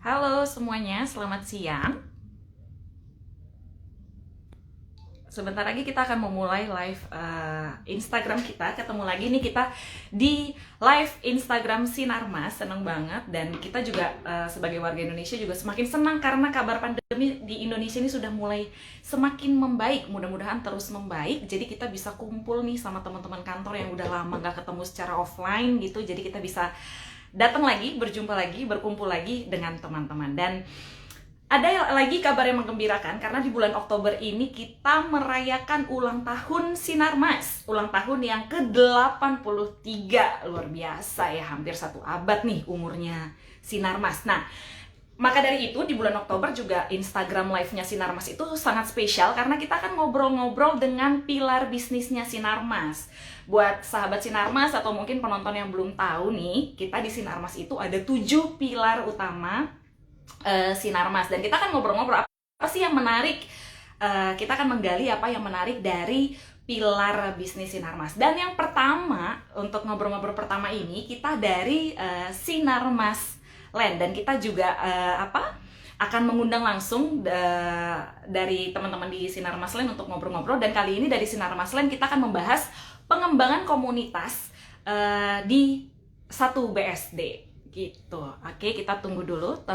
Halo semuanya, selamat siang. Sebentar lagi kita akan memulai live Instagram kita. Ketemu lagi nih kita di live Instagram Sinarmas. Seneng banget. Dan kita juga sebagai warga Indonesia juga semakin senang karena kabar pandemi di Indonesia ini sudah mulai semakin membaik. Mudah-mudahan terus membaik. Jadi kita bisa kumpul nih sama teman-teman kantor yang udah lama gak ketemu secara offline gitu. Jadi kita bisa datang lagi, berjumpa lagi, berkumpul lagi dengan teman-teman. Dan ada lagi kabar yang menggembirakan karena di bulan Oktober ini kita merayakan ulang tahun Sinarmas. Ulang tahun yang ke-83. Luar biasa ya, hampir satu abad nih umurnya Sinarmas. Nah, maka dari itu di bulan Oktober juga Instagram live-nya Sinarmas itu sangat spesial karena kita akan ngobrol-ngobrol dengan pilar bisnisnya Sinarmas. Buat sahabat Sinarmas atau mungkin penonton yang belum tahu nih, kita di Sinarmas itu ada 7 pilar utama Sinarmas, dan kita akan ngobrol-ngobrol apa sih yang menarik. Kita akan menggali apa yang menarik dari pilar bisnis Sinarmas. Dan yang pertama, untuk ngobrol-ngobrol pertama ini kita dari Sinarmas Land, dan kita juga akan mengundang langsung dari teman-teman di Sinarmas Land untuk ngobrol-ngobrol. Dan kali ini dari Sinarmas Land kita akan membahas pengembangan komunitas di satu BSD gitu. Oke, kita tunggu dulu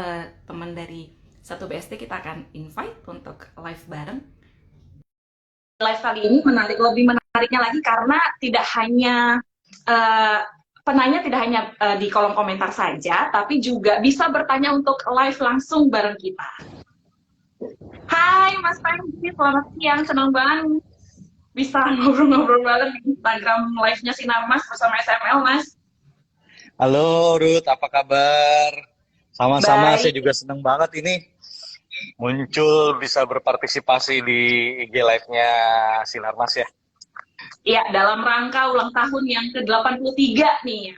teman dari satu BSD, kita akan invite untuk live bareng. Live kali ini lebih menariknya lagi karena tidak hanya penanya tidak hanya di kolom komentar saja, tapi juga bisa bertanya untuk live langsung bareng kita. Hai Mas Panji, selamat siang, senang banget bisa ngobrol-ngobrol bareng di Instagram live-nya Sinarmas bersama SML, Mas. Halo Ruth, apa kabar? Sama-sama, saya Baik. juga seneng banget ini muncul bisa berpartisipasi di IG Live-nya Sinarmas ya. Ya, dalam rangka ulang tahun yang ke-83 nih,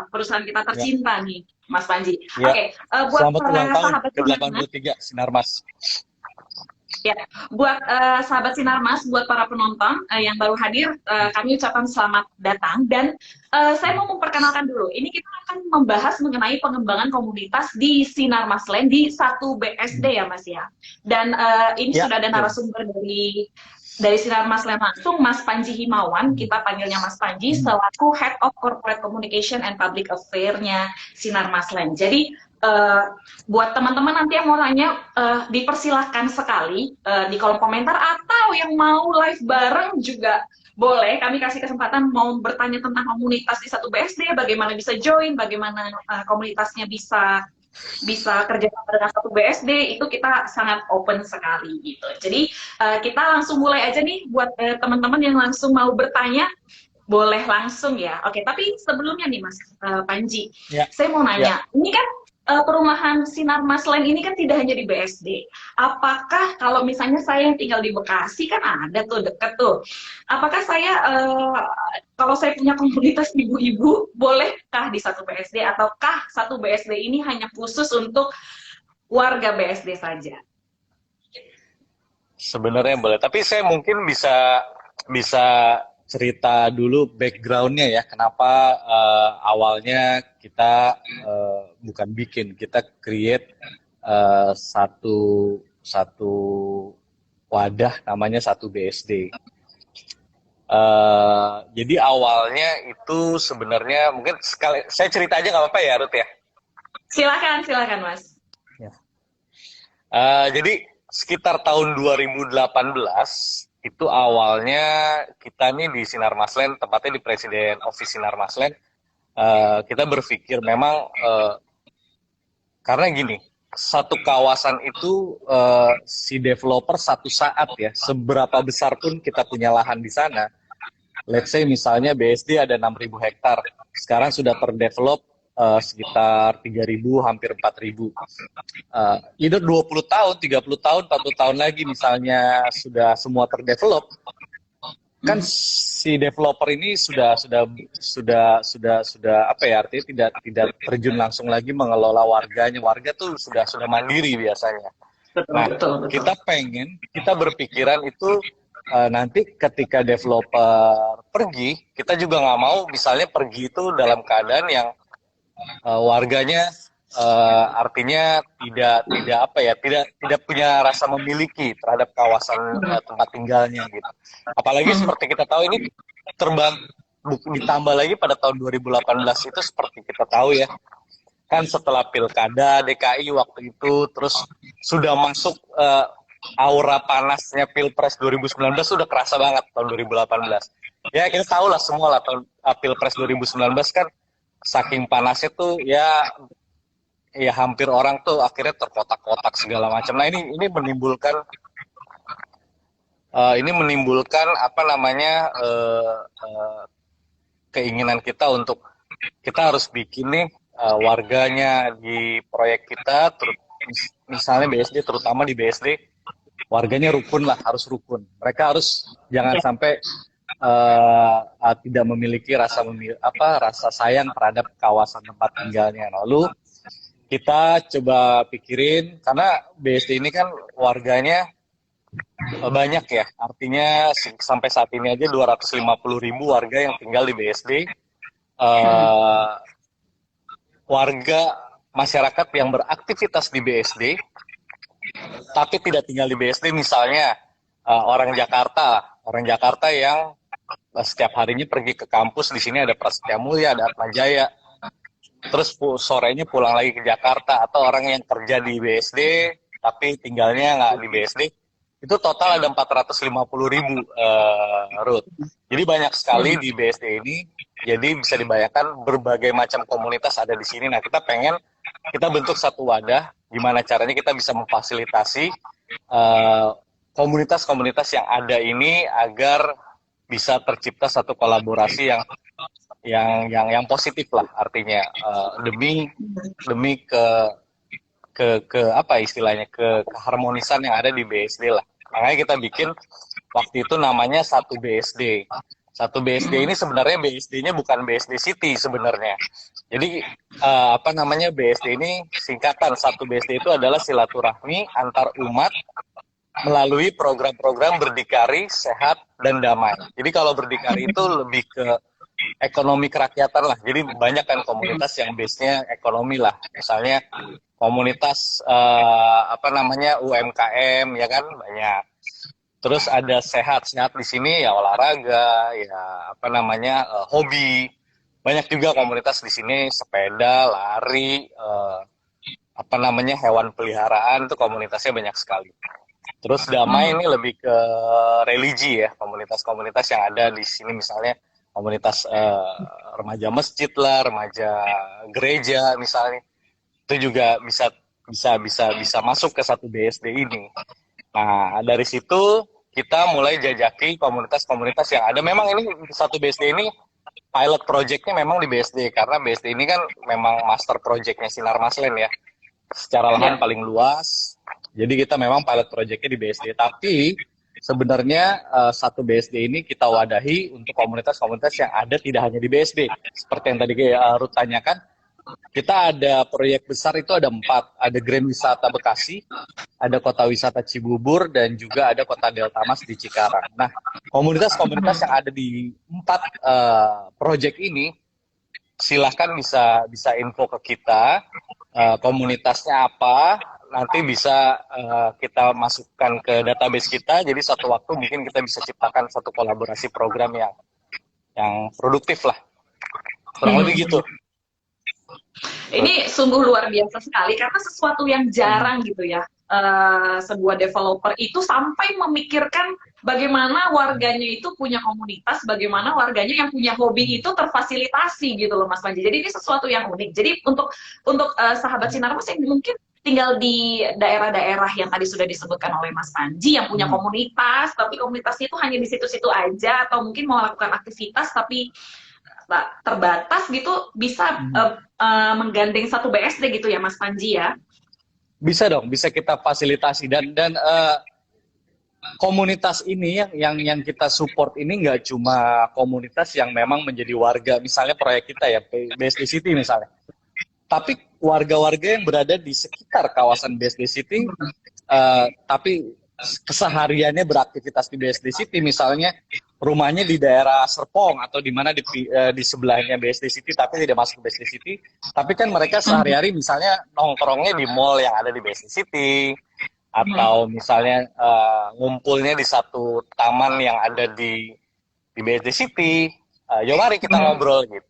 perusahaan kita Ya, tercinta nih, Mas Panji. ya. Oke, buat Selamat para ulang tahun sahabat Sinarmas, ke-83 Sinarmas. ya, buat sahabat Sinarmas, buat para penonton yang baru hadir, kami ucapkan selamat datang. Dan saya mau memperkenalkan dulu, ini kita akan membahas mengenai pengembangan komunitas di Sinarmas Land di satu BSD ya Mas ya. Dan ini Ya, sudah ada betul. narasumber dari Sinarmas Land langsung, Mas Panji Himawan, kita panggilnya Mas Panji, selaku Head of Corporate Communication and Public Affairs-nya Sinarmas Land. Jadi, buat teman-teman nanti yang mau nanya, dipersilahkan sekali di kolom komentar, atau yang mau live bareng juga boleh. Kami kasih kesempatan mau bertanya tentang komunitas di satu BSD, bagaimana bisa join, bagaimana komunitasnya bisa kerja sama dengan satu BSD, itu kita sangat open sekali gitu. Jadi kita langsung mulai aja nih buat teman-teman yang langsung mau bertanya, boleh langsung ya. Oke, tapi sebelumnya nih Mas Panji, Ya, saya mau ya. nanya, ini kan perumahan Sinarmas Land ini kan tidak hanya di BSD. Apakah kalau misalnya saya yang tinggal di Bekasi, kan ada tuh deket tuh. Apakah saya kalau saya punya komunitas ibu-ibu, bolehkah di satu BSD, ataukah satu BSD ini hanya khusus untuk warga BSD saja? Sebenarnya boleh, tapi saya mungkin bisa bisa cerita dulu background-nya ya, kenapa awalnya kita bukan bikin, kita create satu satu wadah namanya satu BSD. Jadi awalnya itu sebenarnya mungkin sekali saya cerita aja nggak apa-apa ya Ruth ya. Silakan, silakan Mas. Ya. Jadi sekitar tahun 2018 itu awalnya kita nih di Sinar Maslen, tepatnya di Presiden Office Sinar Maslen, kita berpikir memang karena gini, satu kawasan itu si developer satu saat ya, seberapa besar pun kita punya lahan di sana, let's say misalnya BSD ada 6.000 hektar, sekarang sudah terdevelop sekitar 3.000, hampir 4.000. Either 20 tahun, 30 tahun, 40 tahun lagi misalnya sudah semua terdevelop, kan si developer ini sudah apa ya, artinya tidak terjun langsung lagi mengelola warganya. Warga tuh sudah mandiri biasanya. Betul, Nah, betul, betul. kita berpikiran itu nanti ketika developer pergi, kita juga nggak mau misalnya pergi itu dalam keadaan yang warganya artinya tidak apa ya, tidak punya rasa memiliki terhadap kawasan tempat tinggalnya gitu. Apalagi seperti kita tahu ini terbang ditambah lagi pada tahun 2018 itu seperti kita tahu ya, kan setelah Pilkada DKI waktu itu, terus sudah masuk aura panasnya Pilpres 2019 sudah kerasa banget tahun 2018. Ya kita tahu lah semua lah tahun Pilpres 2019 kan saking panasnya tuh ya hampir orang tuh akhirnya terkotak-kotak segala macam. Nah ini menimbulkan apa namanya keinginan kita untuk kita harus bikin nih warganya di proyek kita, misalnya BSD, terutama di BSD warganya rukun lah, harus rukun. Mereka harus jangan sampai tidak memiliki rasa sayang terhadap kawasan tempat tinggalnya. Lalu kita coba pikirin, karena BSD ini kan warganya banyak ya, artinya sampai saat ini aja 250.000 warga yang tinggal di BSD. Warga masyarakat yang beraktivitas di BSD tapi tidak tinggal di BSD, misalnya orang Jakarta yang setiap harinya pergi ke kampus, di sini ada Prasetya Mulia, ada Atmajaya, terus sorenya pulang lagi ke Jakarta, atau orang yang kerja di BSD tapi tinggalnya nggak di BSD, itu total ada 450.000 Ruth. Jadi banyak sekali di BSD ini. Jadi bisa dibayangkan berbagai macam komunitas ada di sini. Nah, kita bentuk satu wadah, gimana caranya kita bisa memfasilitasi komunitas-komunitas yang ada ini agar bisa tercipta satu kolaborasi yang positif lah, artinya demi ke apa istilahnya, ke keharmonisan yang ada di BSD lah. Makanya kita bikin waktu itu namanya Satu BSD. Satu BSD ini sebenarnya BSD-nya bukan BSD City sebenarnya. Jadi apa namanya, BSD ini singkatan. Satu BSD itu adalah silaturahmi antar umat melalui program-program berdikari, sehat, dan damai. Jadi kalau berdikari itu lebih ke ekonomi kerakyatan lah. Jadi banyak kan komunitas yang base-nya ekonomi lah. Misalnya komunitas apa namanya UMKM ya kan banyak. Terus ada sehat di sini ya olahraga, ya apa namanya hobi. Banyak juga komunitas di sini sepeda, lari, apa namanya hewan peliharaan, itu komunitasnya banyak sekali. Terus damai ini lebih ke religi ya, komunitas-komunitas yang ada di sini, misalnya komunitas remaja masjid lah, remaja gereja misalnya, itu juga bisa masuk ke Satu BSD ini. Nah, dari situ kita mulai jajaki komunitas-komunitas yang ada. Memang ini Satu BSD ini pilot project-nya memang di BSD, karena BSD ini kan memang master project-nya Sinar Maslen ya. Secara lahan paling luas. Jadi kita memang pilot project-nya di BSD. Tapi sebenarnya Satu BSD ini kita wadahi untuk komunitas-komunitas yang ada tidak hanya di BSD. Seperti yang tadi Ruth tanyakan, kita ada proyek besar itu ada 4. Ada Grand Wisata Bekasi, ada Kota Wisata Cibubur, dan juga ada Kota Delta Mas di Cikarang. Nah, komunitas-komunitas yang ada di 4 proyek ini, silahkan bisa info ke kita, komunitasnya apa, nanti bisa kita masukkan ke database kita, jadi suatu waktu mungkin kita bisa ciptakan satu kolaborasi program yang produktif lah. Kurang lebih gitu. Ini sungguh luar biasa sekali, karena sesuatu yang jarang gitu ya, sebuah developer itu sampai memikirkan bagaimana warganya itu punya komunitas, bagaimana warganya yang punya hobi itu terfasilitasi gitu loh Mas Panji. Jadi ini sesuatu yang unik. Jadi untuk sahabat Sinarmas yang mungkin tinggal di daerah-daerah yang tadi sudah disebutkan oleh Mas Panji, yang punya komunitas, tapi komunitasnya itu hanya di situ-situ aja, atau mungkin mau melakukan aktivitas tapi terbatas gitu, bisa menggandeng Satu BSD gitu ya Mas Panji ya? Bisa dong, bisa kita fasilitasi, dan komunitas ini yang kita support ini nggak cuma komunitas yang memang menjadi warga, misalnya proyek kita ya BSD City misalnya, tapi warga-warga yang berada di sekitar kawasan BSD City, tapi kesehariannya beraktivitas di BSD City, misalnya rumahnya di daerah Serpong atau di mana di sebelahnya BSD City tapi tidak masuk ke BSD City. Tapi kan mereka sehari-hari misalnya nongkrongnya di mall yang ada di BSD City atau misalnya ngumpulnya di satu taman yang ada di BSD City. Yuk mari kita ngobrol gitu.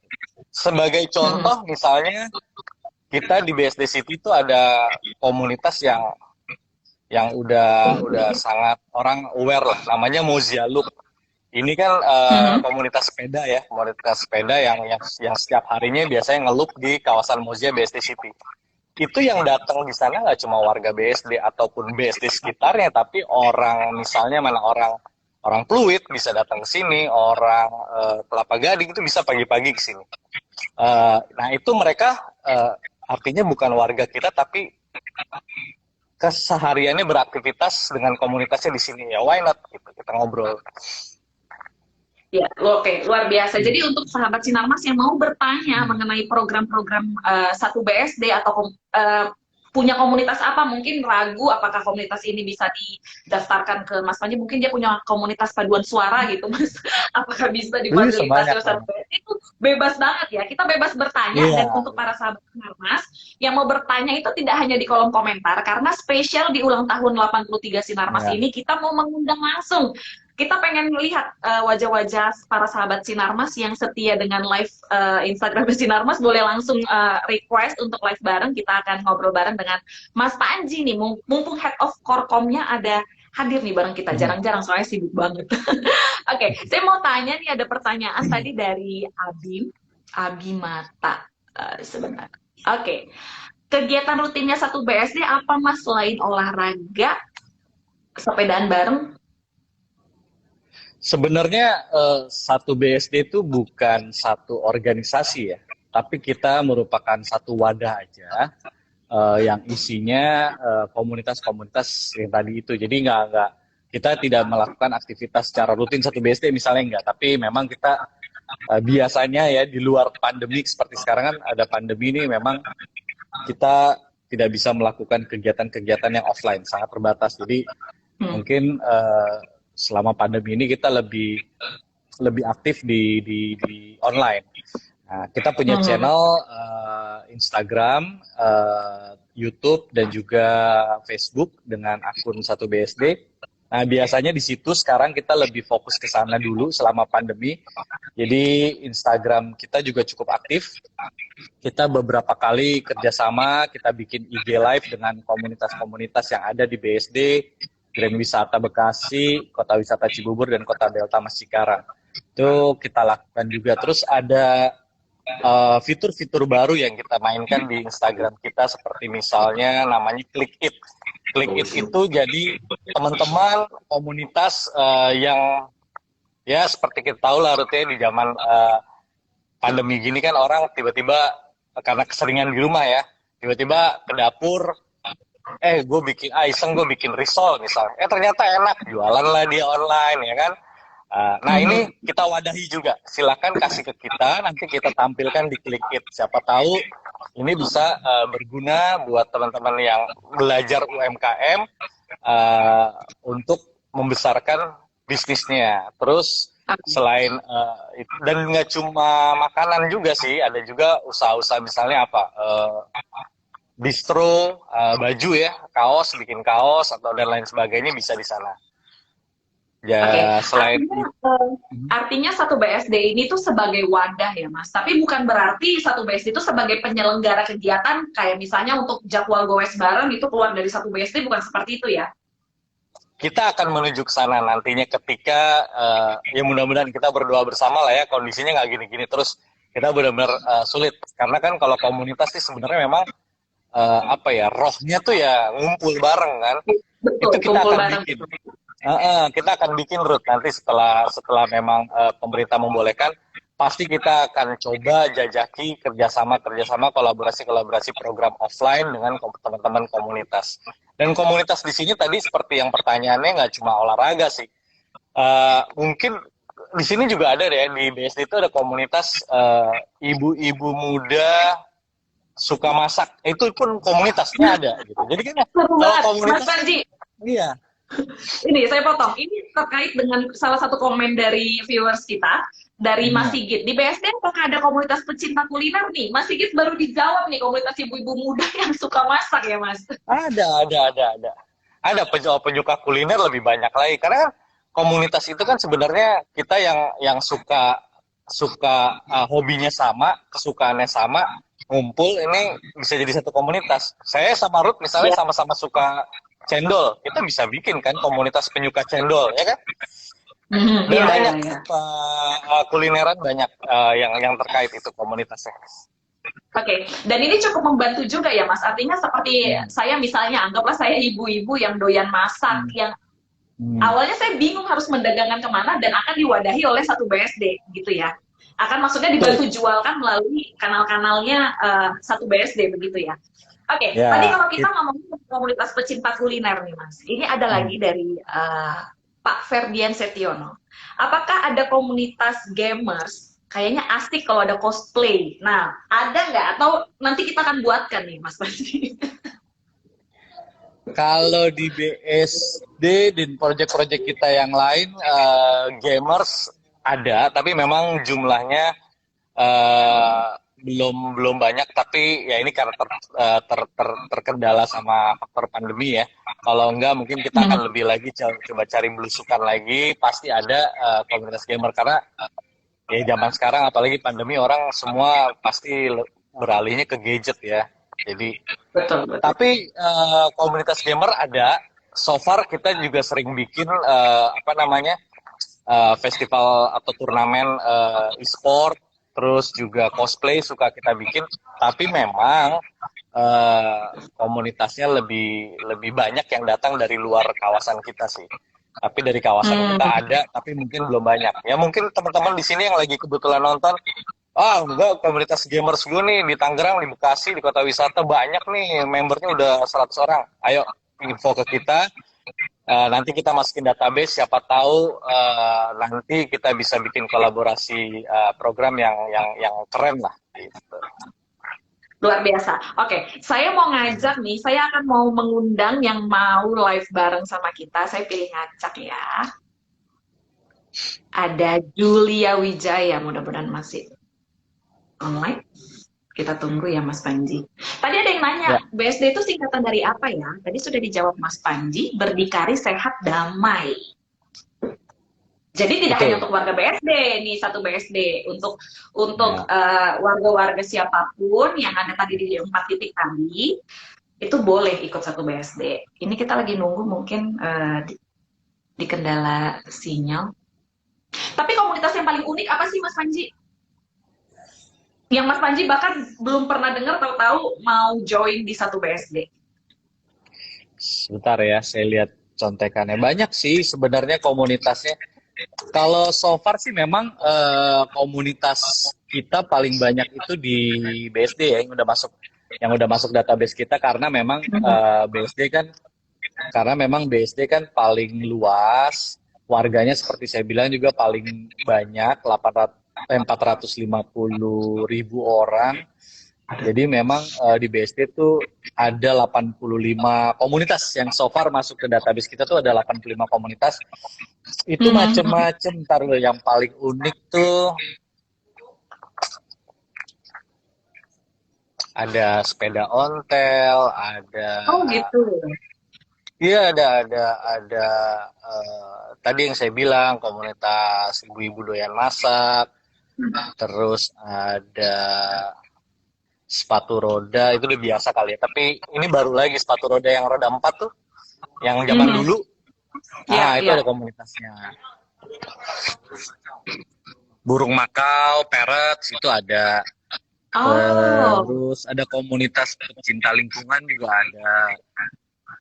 Sebagai contoh misalnya kita di BSD City itu ada komunitas yang udah sangat orang aware lah, namanya Mozia Loop. Ini kan komunitas sepeda ya, komunitas sepeda yang setiap harinya biasanya ngeloop di kawasan Mozia BSD City. Itu yang datang di sana nggak cuma warga BSD ataupun BSD sekitarnya, tapi orang misalnya mana orang Pluit bisa datang ke sini, orang Kelapa Gading itu bisa pagi-pagi ke sini. Nah itu mereka artinya bukan warga kita tapi kesehariannya beraktivitas dengan komunitasnya di sini, ya why not gitu, kita ngobrol. Ya, oke, luar biasa. Jadi untuk sahabat Sinarmas yang mau bertanya mengenai program-program satu BSD atau punya komunitas apa, mungkin ragu apakah komunitas ini bisa didaftarkan ke Mas Panji, mungkin dia punya komunitas paduan suara gitu, Mas. Apakah bisa difasilitasi oleh satu BSD? Itu bebas banget ya, kita bebas bertanya. Dan untuk para sahabat Sinarmas yang mau bertanya itu tidak hanya di kolom komentar, karena spesial di ulang tahun 83 Sinarmas ini kita mau mengundang langsung. Kita pengen melihat wajah-wajah para sahabat Sinarmas yang setia dengan live Instagram Sinarmas. Boleh langsung request untuk live bareng. Kita akan ngobrol bareng dengan Mas Panji nih. Mumpung head of Korkomnya ada hadir nih bareng kita. Jarang-jarang soalnya sibuk banget. Oke, saya mau tanya nih, ada pertanyaan tadi dari Abimata. Sebentar. Oke. Kegiatan rutinnya satu BSD apa, Mas, selain olahraga, sepedaan bareng? Sebenarnya satu BSD itu bukan satu organisasi ya, tapi kita merupakan satu wadah aja yang isinya komunitas-komunitas yang tadi itu. Jadi kita tidak melakukan aktivitas secara rutin satu BSD misalnya enggak, tapi memang kita biasanya ya di luar pandemi seperti sekarang kan ada pandemi ini, memang kita tidak bisa melakukan kegiatan-kegiatan yang offline, sangat terbatas. Jadi mungkin selama pandemi ini kita lebih aktif di online. Nah, kita punya channel Instagram, YouTube dan juga Facebook dengan akun satu BSD. Nah, biasanya di situ sekarang kita lebih fokus ke sana dulu selama pandemi. Jadi Instagram kita juga cukup aktif. Kita beberapa kali kerjasama, kita bikin IG Live dengan komunitas-komunitas yang ada di BSD, Grand Wisata Bekasi, Kota Wisata Cibubur, dan Kota Delta Mas Cikarang. Itu kita lakukan juga. Terus ada fitur-fitur baru yang kita mainkan di Instagram kita, seperti misalnya namanya Click It. Click It itu jadi teman-teman komunitas yang ya seperti kita tahu lah, rutenya di zaman pandemi gini kan orang tiba-tiba karena keseringan di rumah ya, tiba-tiba ke dapur, gue bikin iseng, gue bikin risol misalnya, ternyata enak, jualan lah dia online ya kan. Nah ini kita wadahi juga, silakan kasih ke kita, nanti kita tampilkan di Click It. Siapa tahu ini bisa berguna buat teman-teman yang belajar UMKM untuk membesarkan bisnisnya. Terus selain dan nggak cuma makanan juga sih, ada juga usaha-usaha misalnya apa, distro, baju ya, kaos, bikin kaos atau dan lain sebagainya bisa di sana. Ya, selain artinya satu BSD ini tuh sebagai wadah ya, Mas. Tapi bukan berarti satu BSD itu sebagai penyelenggara kegiatan, kayak misalnya untuk jadwal goes bareng itu keluar dari satu BSD, bukan seperti itu ya? Kita akan menuju ke sana nantinya ketika ya mudah-mudahan kita berdoa bersama lah ya, kondisinya nggak gini-gini terus, kita benar-benar sulit. Karena kan kalau komunitas sih sebenarnya memang apa ya, rohnya tuh ya ngumpul bareng kan. Betul, itu kita akan bareng. bikin. Kita akan bikin Ruth nanti setelah memang pemerintah membolehkan, pasti kita akan coba jajaki kerjasama kolaborasi program offline dengan teman-teman komunitas. Dan komunitas di sini tadi seperti yang pertanyaannya nggak cuma olahraga sih, mungkin di sini juga ada deh, di BSD itu ada komunitas ibu-ibu muda suka masak, itu pun komunitasnya ada gitu. Jadi kan kalau komunitas, Mas Panji, iya, Ini saya potong. Ini terkait dengan salah satu komen dari viewers kita dari Mas Nah, Sigit. Di BSD apakah ada komunitas pecinta kuliner nih? Mas Sigit baru dijawab nih komunitas ibu-ibu muda yang suka masak ya Mas. ada. Ada penyuka kuliner lebih banyak lagi karena kan komunitas itu kan sebenarnya kita yang suka suka hobinya sama, kesukaannya sama, ngumpul ini bisa jadi satu komunitas. Saya sama Ruth misalnya Ya. sama-sama suka cendol, kita bisa bikin kan komunitas penyuka cendol, ya kan? Dan Iya, iya, banyak iya. kulineran banyak yang terkait itu komunitasnya. Oke, dan ini cukup membantu juga ya Mas. Artinya seperti Hmm. saya misalnya, anggaplah saya ibu-ibu yang doyan masak, Hmm. yang Hmm. awalnya saya bingung harus mendagangkan kemana dan akan diwadahi oleh satu BSD gitu ya. Akan maksudnya Betul. dibantu jualkan melalui kanal-kanalnya satu BSD begitu ya. Oke, tadi Ya, kalau kita ngomongin komunitas pecinta kuliner nih Mas, ini ada lagi dari Pak Ferdian Setiono. Apakah ada komunitas gamers? Kayaknya asik kalau ada cosplay. Nah, ada nggak? Atau nanti kita akan buatkan nih Mas Panji? kalau di BSD dan proyek-proyek kita yang lain, gamers ada, tapi memang jumlahnya eh, belum banyak. Tapi ya ini karena terkendala sama faktor pandemi ya. Kalau enggak, mungkin kita Hmm, akan lebih lagi coba cari belusukan lagi. Pasti ada komunitas gamer karena ya zaman sekarang apalagi pandemi orang semua pasti beralihnya ke gadget ya. Jadi betul, betul. tapi komunitas gamer ada. So far kita juga sering bikin apa namanya festival atau turnamen e-sport, terus juga cosplay suka kita bikin. Tapi memang eh, komunitasnya lebih lebih banyak yang datang dari luar kawasan kita sih. Tapi dari kawasan kita Hmm, ada, tapi mungkin belum banyak. Ya mungkin teman-teman di sini yang lagi kebetulan nonton, enggak, komunitas gamers gue nih di Tangerang, di Bekasi, di kota wisata banyak nih, membernya udah 100 orang. Ayo info ke kita, nanti kita masukin database, siapa tahu nanti kita bisa bikin kolaborasi program yang keren lah. Gitu. luar biasa. Oke, saya mau ngajak nih, saya akan mau mengundang yang mau live bareng sama kita. Saya pilih ngacak ya. Ada Julia Wijaya, mudah-mudahan masih online. Kita tunggu ya Mas Panji. Tadi ada yang nanya, Ya, BSD itu singkatan dari apa ya? Tadi sudah dijawab Mas Panji, berdikari sehat damai. Jadi tidak hanya betul. untuk warga BSD nih, satu BSD, untuk Ya. warga-warga siapapun yang ada tadi di 4 titik tadi, itu boleh ikut satu BSD. Ini kita lagi nunggu mungkin di kendala sinyal. Tapi komunitas yang paling unik apa sih Mas Panji? Yang Mas Panji bahkan belum pernah dengar, tahu-tahu mau join di satu BSD. Sebentar ya, saya lihat contekannya. Banyak sih sebenarnya komunitasnya. Kalau so far sih memang komunitas kita paling banyak itu di BSD ya, yang udah masuk database kita karena memang BSD kan paling luas, warganya seperti saya bilang juga paling banyak, 450.000 orang. Jadi memang di BSD tuh ada 85 komunitas yang so far masuk ke database kita tuh ada 85 komunitas. Itu macem-macem, ntar lo yang paling unik tuh ada sepeda ontel, ada Oh gitu. iya ada tadi yang saya bilang komunitas ibu-ibu doyan masak, terus ada sepatu roda itu udah biasa kali ya. Tapi ini baru lagi sepatu roda yang roda 4 tuh, yang zaman dulu. Ya, Itu ada ya. komunitasnya. Burung makau, parrots itu ada. Oh, Terus ada komunitas pecinta lingkungan juga ada.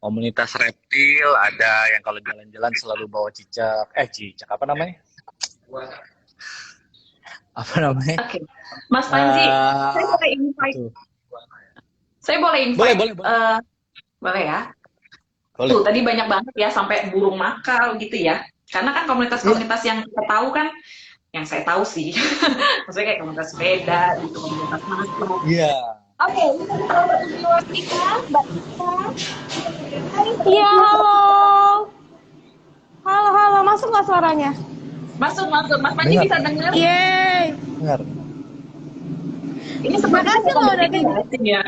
Komunitas reptil ada yang kalau jalan-jalan selalu bawa cicak. Cicak apa namanya? Apa namanya? oke. Mas Panji, saya boleh invite. Itu. Saya boleh Boleh, invite. boleh, boleh. Boleh ya. Boleh. Tuh, tadi banyak banget ya sampai burung makau gitu ya. Karena kan komunitas-komunitas yang kita tahu kan, yang saya tahu sih, maksudnya kayak komunitas sepeda, gitu, komunitas masak. Iya. Oke, ini ada salah satu viewers kita, Mbak Tika. Iya, halo. Halo, halo, masuk nggak suaranya? Masuk, masuk. Mas Panji Dengar, bisa dengar? Yeay. dengar. Ini sepertinya Makasih loh udah kompetitif ya.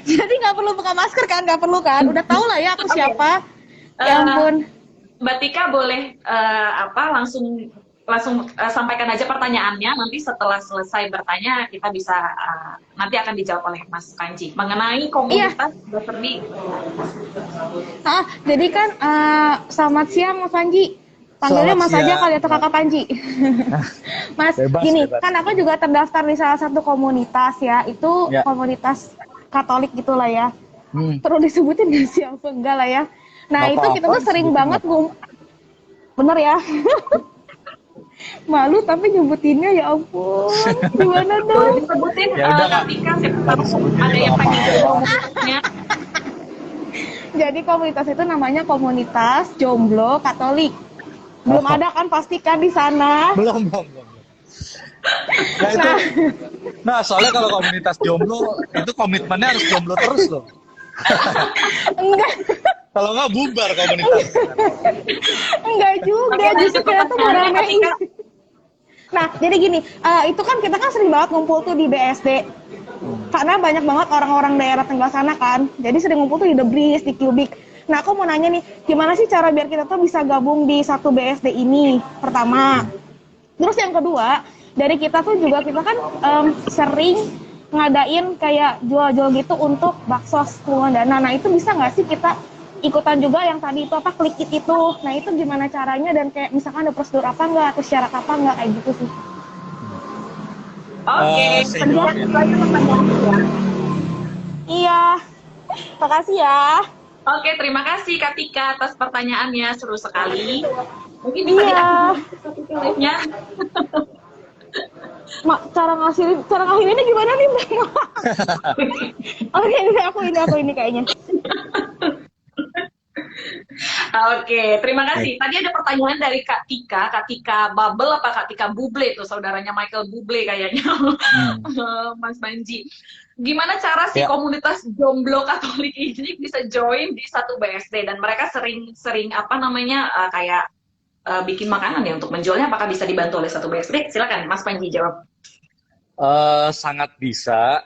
Jadi nggak perlu buka masker kan? Nggak perlu kan? Udah tau lah ya aku Oke. siapa. Ya Eh, ampun. Mbak Tika boleh langsung langsung sampaikan aja pertanyaannya. Nanti setelah selesai bertanya kita bisa nanti akan dijawab oleh Mas Panji mengenai Iya. komunitas Dr. Jadi kan selamat siang Mas Panji. Panggilnya Selamat Mas aja siang. kali atau Kakak Panji. Mas, Bebas, gini, bebas. kan aku juga terdaftar di salah satu komunitas ya. Itu Ya. komunitas Katolik gitulah ya. Hmm. Perlu disebutin nggak sih apa enggak lah ya. Nah, Nggak itu kita apa-apa, tuh sering disebutin banget nggak bener ya. Malu tapi nyebutinnya ya ampun. Gimana Boleh dong? disebutin Ya udah, Kak Kak. Tika, siapa Nggak tahu disebutin ada juga yang nggak pengen apa-apa. jadi komunitasnya. Jadi komunitas itu namanya komunitas jomblo Katolik. Belum Oh. ada kan pastikan di sana. Belum. Nah itu, Nah, soalnya kalau komunitas jomblo itu komitmennya harus jomblo terus loh. enggak, Kalau nggak bubar komunitasnya. enggak juga. Oke, lanjut Justru kita tuh mau pertanyaannya, Kak ramein. Tika. Nah, jadi gini, itu kan kita kan sering banget ngumpul tuh di BSD. Karena banyak banget orang-orang daerah Tegal sana kan. Jadi sering ngumpul tuh di The Breeze, di Cubic. Nah, aku mau nanya nih, gimana sih cara biar kita tuh bisa gabung di satu BSD ini? Pertama. Terus yang kedua, dari kita tuh juga kita kan sering ngadain kayak jual-jual gitu untuk baksos pengumpulan dana. Nah, itu bisa nggak sih kita ikutan juga yang tadi itu apa klik it itu? Nah, itu gimana caranya dan kayak misalkan ada prosedur apa nggak atau syarat apa nggak kayak gitu sih? Oke, Sejauh sekian ini. itu aja pertanyaannya ya. Iya, makasih ya. Oke, terima kasih Kak Tika atas pertanyaannya, seru sekali. Mungkin bisa Iya. diaktifkan live-nya. Cara ngasihinnya gimana nih, Mbak? Oke, aku ini kayaknya. Oke, terima kasih. Tadi ada pertanyaan dari Kak Tika Bubble apa Kak Tika Buble tuh, saudaranya Michael Bublé kayaknya, Mas Manji. Gimana cara sih Ya. komunitas jomblo Katolik ini bisa join di satu BSD dan mereka sering apa namanya kayak bikin makanan ya untuk menjualnya, apakah bisa dibantu oleh satu BSD? Silakan Mas Panji jawab. Sangat bisa.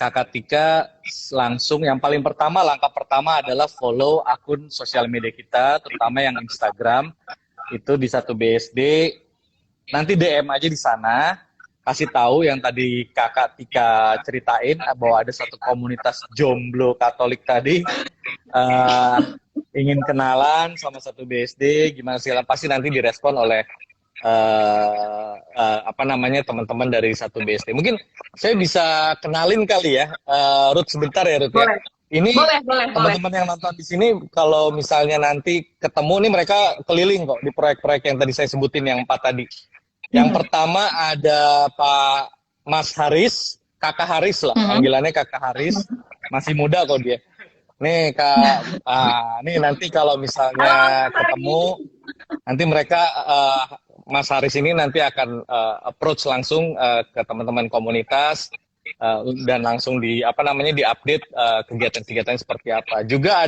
Kakak Tika langsung yang paling pertama, langkah pertama adalah follow akun sosial media kita, terutama yang Instagram, itu di satu BSD. Nanti DM aja di sana, kasih tahu yang tadi Kakak Tika ceritain bahwa ada satu komunitas jomblo Katolik tadi, ingin kenalan sama satu BSD, gimana segala, pasti nanti direspon oleh apa namanya teman-teman dari satu BSD. Mungkin saya bisa kenalin kali ya, Ruth sebentar ya Ruth ya. Boleh. Ini Boleh. teman-teman yang nonton di sini kalau misalnya nanti ketemu nih, mereka keliling kok di proyek-proyek yang tadi saya sebutin yang 4 tadi. Yang pertama ada Pak Mas Haris, Kakak Haris lah, panggilannya Kakak Haris, masih muda kok dia. Nih Kak, nih nanti kalau misalnya ketemu, nanti mereka Mas Haris ini nanti akan approach langsung ke teman-teman komunitas dan langsung di apa namanya diupdate kegiatan-kegiatan seperti apa. Juga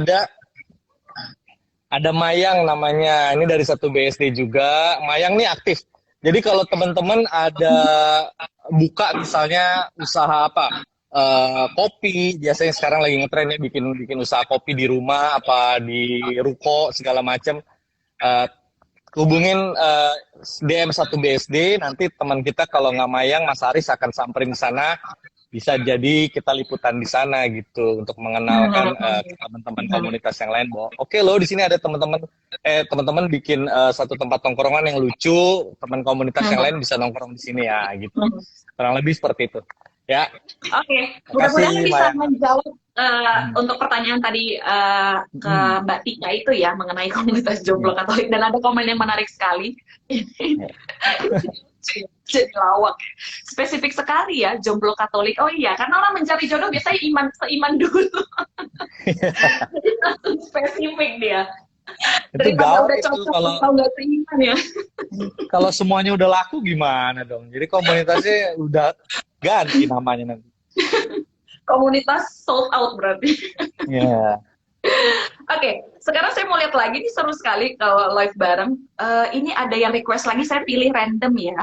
ada Mayang namanya, ini dari satu BSD juga. Mayang nih aktif. Jadi kalau teman-teman ada buka misalnya usaha apa, kopi, biasanya sekarang lagi ngetrennya bikin usaha kopi di rumah apa di ruko segala macam. Hubungin DM satu BSD, nanti teman kita kalau nggak Mayang, Mas Aris akan samperin di sana, bisa jadi kita liputan di sana gitu untuk mengenalkan ke teman-teman komunitas yang lain bahwa oke loh di sini ada teman-teman bikin satu tempat tongkrongan yang lucu, teman komunitas yang lain bisa nongkrong di sini ya gitu. Kurang lebih seperti itu. Ya. Oke, Makasih, mudah-mudahan bisa Mayang. menjawab untuk pertanyaan tadi ke Mbak Tika itu ya mengenai komunitas jomblo Katolik, dan ada komen yang menarik sekali. Jadi lawak, spesifik sekali ya jomblo Katolik. Oh iya, karena orang mencari jodoh biasanya seiman dulu. Jadi langsung spesifik dia. Itu Daripada gawat udah itu cocok kalau atau nggak seiman ya. kalau semuanya udah laku gimana dong? Jadi komunitasnya udah ganti namanya nanti. Komunitas sold out berarti. Ya. Oke, sekarang saya mau lihat lagi nih, seru sekali kalau live bareng. Ini ada yang request lagi, saya pilih random ya.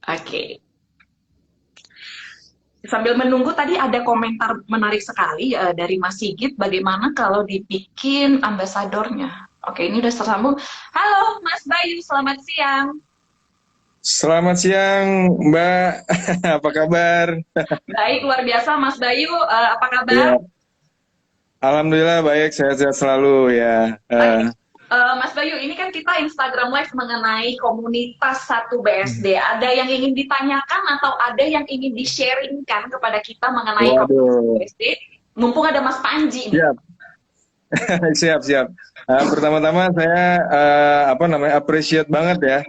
Oke. Sambil menunggu tadi ada komentar menarik sekali dari Mas Sigit, bagaimana kalau dibikin ambasadornya. Oke, ini udah tersambung. Halo Mas Bayu, selamat siang. Selamat siang, Mbak. Apa kabar? Baik, luar biasa Mas Bayu, apa Ya, kabar? alhamdulillah baik, sehat-sehat selalu ya. Baik. Mas Bayu, ini kan kita Instagram Live mengenai komunitas satu BSD. Ada yang ingin ditanyakan atau ada yang ingin di-sharingkan kepada kita mengenai komunitas Waduh, BSD? Mumpung ada Mas Panji nih. siap, siap, siap. Pertama-tama saya appreciate banget ya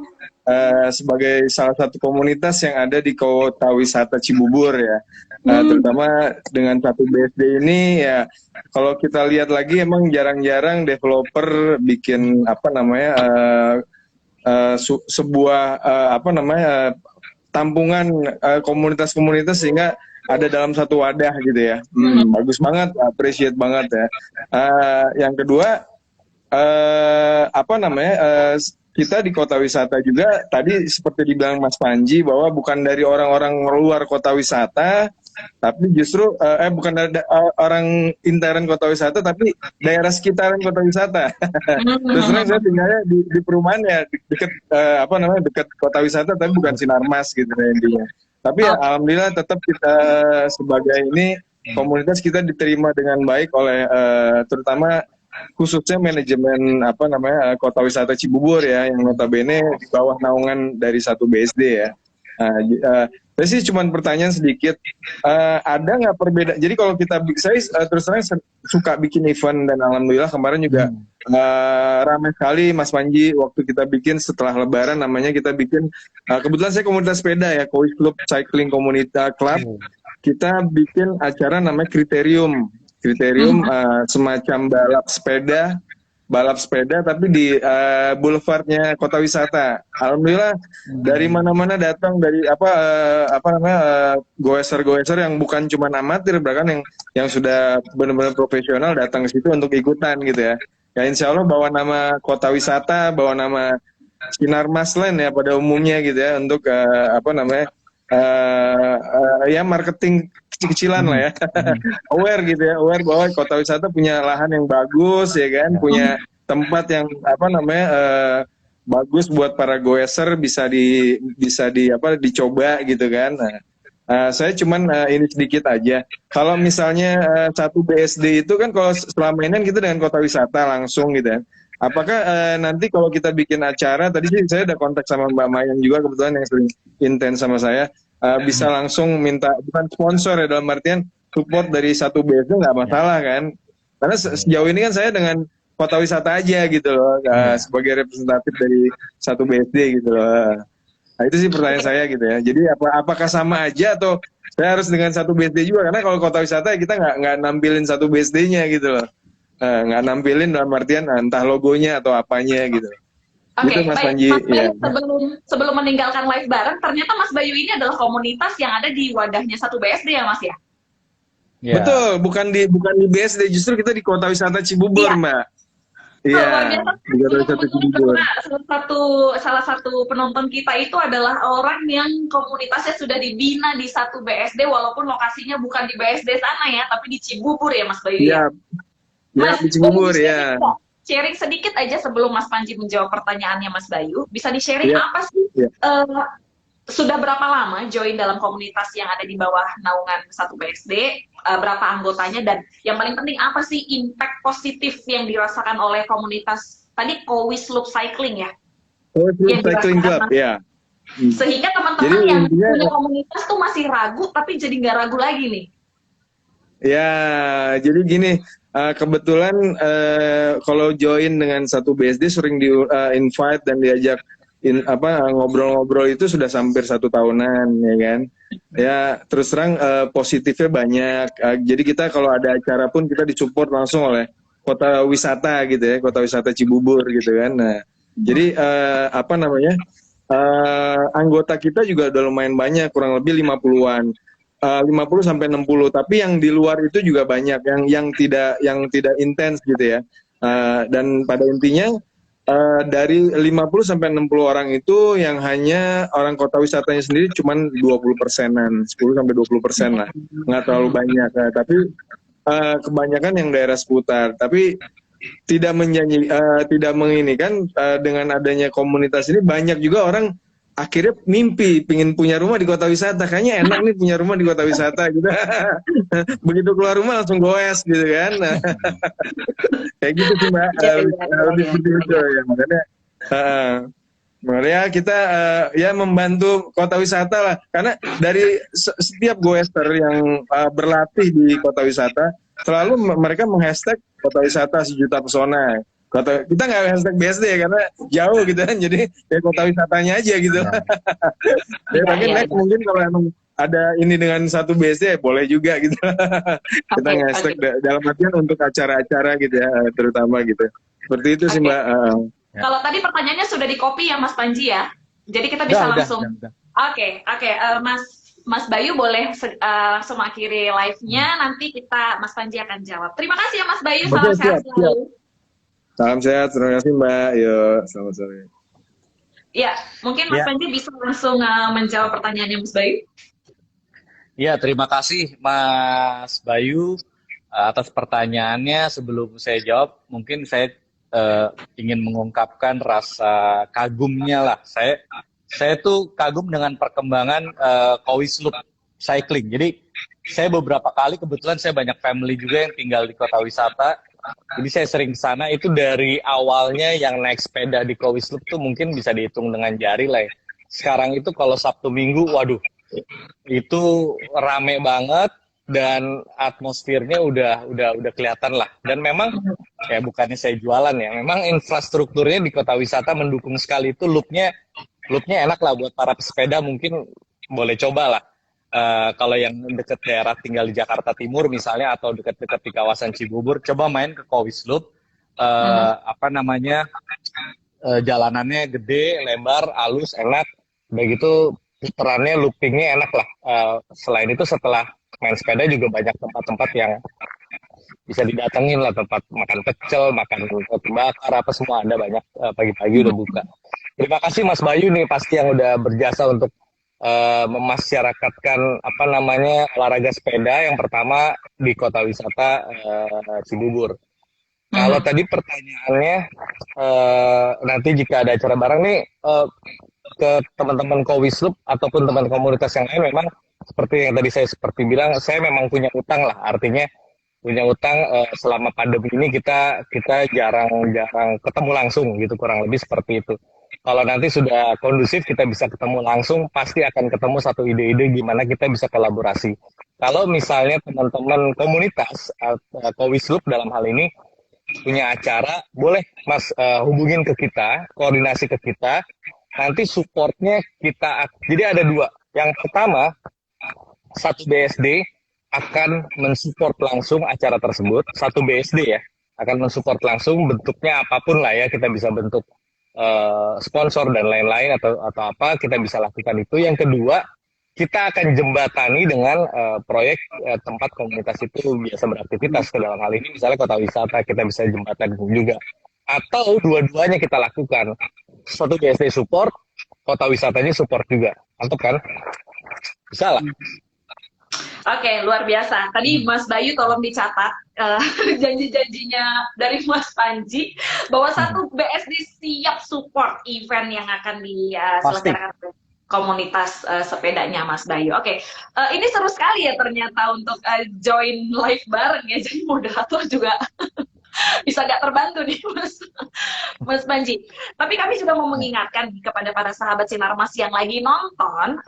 sebagai salah satu komunitas yang ada di Kota Wisata Cibubur ya. Terutama dengan satu BSD ini ya, kalau kita lihat lagi emang jarang-jarang developer bikin sebuah tampungan komunitas-komunitas sehingga ada dalam satu wadah gitu ya. Bagus banget, appreciate banget ya. Yang kedua, kita di kota wisata juga tadi seperti dibilang Mas Panji bahwa bukan dari orang-orang luar kota wisata, tapi justru bukan dari orang intern kota wisata, tapi daerah sekitaran kota wisata. Terus terang saya tinggalnya di perumahan ya dekat dekat kota wisata, tapi bukan Sinarmas gitu ya, intinya. Tapi ya, alhamdulillah tetap kita sebagai ini komunitas kita diterima dengan baik oleh terutama khususnya manajemen kota wisata Cibubur ya, yang notabene di bawah naungan dari satu BSD ya. Saya sih cuma pertanyaan sedikit, ada nggak perbedaan? Jadi kalau saya terus terang suka bikin event dan alhamdulillah kemarin juga ramai sekali Mas Panji waktu kita bikin setelah Lebaran, namanya kita bikin kebetulan saya komunitas sepeda ya, Kois Club Cycling Komunitas Club. Kita bikin acara namanya Kriterium semacam balap sepeda tapi di boulevardnya kota wisata. Alhamdulillah dari mana-mana datang, dari goeser-goeser yang bukan cuma amatir, bahkan yang sudah benar-benar profesional datang ke situ untuk ikutan gitu ya. Ya insya Allah bawa nama kota wisata, bawa nama Sinarmas Land ya pada umumnya gitu ya, untuk ya marketing kecil-kecilan lah ya. Aware gitu ya, aware bahwa kota wisata punya lahan yang bagus ya kan, punya tempat yang bagus buat para goeser bisa dicoba gitu kan. Saya cuman ini sedikit aja. Kalau misalnya satu BSD itu kan kalau selama ini kan kita dengan kota wisata langsung gitu ya. Apakah nanti kalau kita bikin acara, tadi sih saya udah kontak sama Mbak Mayang juga kebetulan yang sering intens sama saya, bisa langsung minta, bukan sponsor ya, dalam artian support dari satu BSD nggak masalah kan. Karena sejauh ini kan saya dengan kota wisata aja gitu loh, sebagai representatif dari satu BSD gitu loh. Nah itu sih pertanyaan saya gitu ya. Jadi apakah sama aja atau saya harus dengan satu BSD juga? Karena kalau kota wisata kita nggak nampilin satu BSD-nya gitu loh. Nggak nampilin dalam artian entah logonya atau apanya gitu. Oke, Gitu Mas baik. Panji. Mas Bayu, Ya. sebelum meninggalkan live bareng, ternyata Mas Bayu ini adalah komunitas yang ada di wadahnya satu BSD ya Mas ya? Ya. Betul, bukan di BSD, justru kita di kota wisata Cibubur, Iya. Mbak. Luar Iya, biasa. di kota wisata Cibubur. Salah satu penonton kita itu adalah orang yang komunitasnya sudah dibina di satu BSD, walaupun lokasinya bukan di BSD sana ya, tapi di Cibubur ya Mas Bayu ya. Iya, ya Mas, di Cibubur boleh ya. sharing sedikit aja sebelum Mas Panji menjawab pertanyaannya Mas Bayu. Bisa di-sharing Iya. apa sih? Iya. Sudah berapa lama join dalam komunitas yang ada di bawah naungan satu BSD? Berapa anggotanya? Dan yang paling penting apa sih impact positif yang dirasakan oleh komunitas tadi Kois Loop Cycling ya? Oh, Yang Cycling Club, dirasakan ya. Sehingga teman-teman Jadi yang intinya- punya komunitas tuh masih ragu, tapi jadi nggak ragu lagi nih. Ya, jadi gini, kebetulan kalau join dengan satu BSD sering di invite dan diajak ngobrol-ngobrol itu sudah hampir 1 tahunan ya kan. Ya terus terang positifnya banyak. Jadi kita kalau ada acara pun kita disupport langsung oleh kota wisata gitu ya, kota wisata Cibubur gitu kan. Nah, jadi anggota kita juga udah lumayan banyak, kurang lebih 50-an. 50 sampai 60, tapi yang di luar itu juga banyak yang tidak intens gitu ya. Dan pada intinya dari 50 sampai 60 orang itu yang hanya orang kota wisatanya sendiri cuman 20%-an, 10 sampai 20% lah. Nggak terlalu banyak. Tapi kebanyakan yang daerah seputar. Tapi tidak menginikan dengan adanya komunitas ini banyak juga orang akhirnya mimpi pingin punya rumah di kota wisata. Kayaknya enak nih punya rumah di kota wisata gitu. Begitu keluar rumah langsung goes gitu kan. Kayak gitu sih Mbak. Lebih seperti itu ya. Makanya kita ya membantu kota wisata lah. Karena dari setiap goester yang berlatih di kota wisata selalu mereka menghashtag kota wisata sejuta pesona. Kita nggak hashtag BSD ya karena jauh gitu kan, jadi ya kota wisatanya aja gitu. Ya mungkin next mungkin kalau emang ada ini dengan satu BSD boleh juga gitu. Kita nge-hashtag dalam artian untuk acara-acara gitu ya, terutama gitu. Seperti itu sih Mbak. Kalau tadi pertanyaannya sudah di copy ya Mas Panji ya, jadi kita bisa langsung. Oke, Mas Bayu boleh langsung akhiri live-nya, nanti Mas Panji akan jawab. Terima kasih ya Mas Bayu, salam sehat selalu. Salam sehat, terima kasih Mbak. Yuk, selamat sore. Ya, mungkin Mas Panji bisa langsung menjawab pertanyaannya Mas Bayu. Ya, terima kasih Mas Bayu atas pertanyaannya. Sebelum saya jawab, mungkin saya ingin mengungkapkan rasa kagumnya lah. Saya tuh kagum dengan perkembangan Kowis Loop Cycling. Jadi saya beberapa kali, kebetulan saya banyak family juga yang tinggal di kota wisata. Jadi saya sering ke sana. Itu dari awalnya yang naik sepeda di Kowis Loop tuh mungkin bisa dihitung dengan jari lah ya. Sekarang itu kalau Sabtu Minggu, waduh, itu rame banget dan atmosfernya udah kelihatan lah. Dan memang ya bukannya saya jualan ya, memang infrastrukturnya di kota wisata mendukung sekali. Itu loopnya enak lah buat para pesepeda, mungkin boleh coba lah. Kalau yang dekat daerah tinggal di Jakarta Timur misalnya atau dekat-dekat di kawasan Cibubur, coba main ke Kowis Loop. Jalanannya gede, lebar, halus, enak. Begitu putarannya, loopingnya enak lah. Selain itu setelah main sepeda juga banyak tempat-tempat yang bisa didatengin lah, tempat makan pecel, makan roti bakar, apa semua ada banyak, pagi-pagi udah buka. Terima kasih Mas Bayu nih pasti yang udah berjasa untuk memasyarakatkan olahraga sepeda yang pertama di kota wisata Cibubur. Kalau tadi pertanyaannya nanti jika ada acara bareng nih ke teman-teman Kowis Loop ataupun teman komunitas yang lain, memang seperti yang tadi saya bilang, saya memang punya utang lah, artinya punya utang selama pandemi ini kita jarang ketemu langsung gitu, kurang lebih seperti itu. Kalau nanti sudah kondusif kita bisa ketemu langsung, pasti akan ketemu satu ide-ide gimana kita bisa kolaborasi. Kalau misalnya teman-teman komunitas Kowis Loop dalam hal ini punya acara, boleh Mas hubungin ke kita, koordinasi ke kita. Nanti supportnya kita, jadi ada dua. Yang pertama, satu BSD akan mensupport langsung acara tersebut. Satu BSD ya, akan mensupport langsung, bentuknya apapun lah ya, kita bisa bentuk sponsor dan lain-lain atau apa, kita bisa lakukan itu. Yang kedua, kita akan jembatani dengan proyek tempat komunitas itu biasa beraktivitas. Ke dalam hal ini misalnya kota wisata, kita bisa jembatan juga. Atau dua-duanya kita lakukan. Satu BSD support, kota wisatanya support juga. Mantap kan? Bisa lah. Oke, luar biasa. Tadi Mas Bayu tolong dicatat janji-janjinya dari Mas Panji bahwa satu BSD siap support event yang akan diselenggarakan komunitas sepedanya Mas Bayu. Oke, ini seru sekali ya ternyata untuk join live bareng ya. Jadi moderator juga bisa nggak terbantu nih Mas Panji. Tapi kami juga mau mengingatkan kepada para sahabat Sinar Mas yang lagi nonton,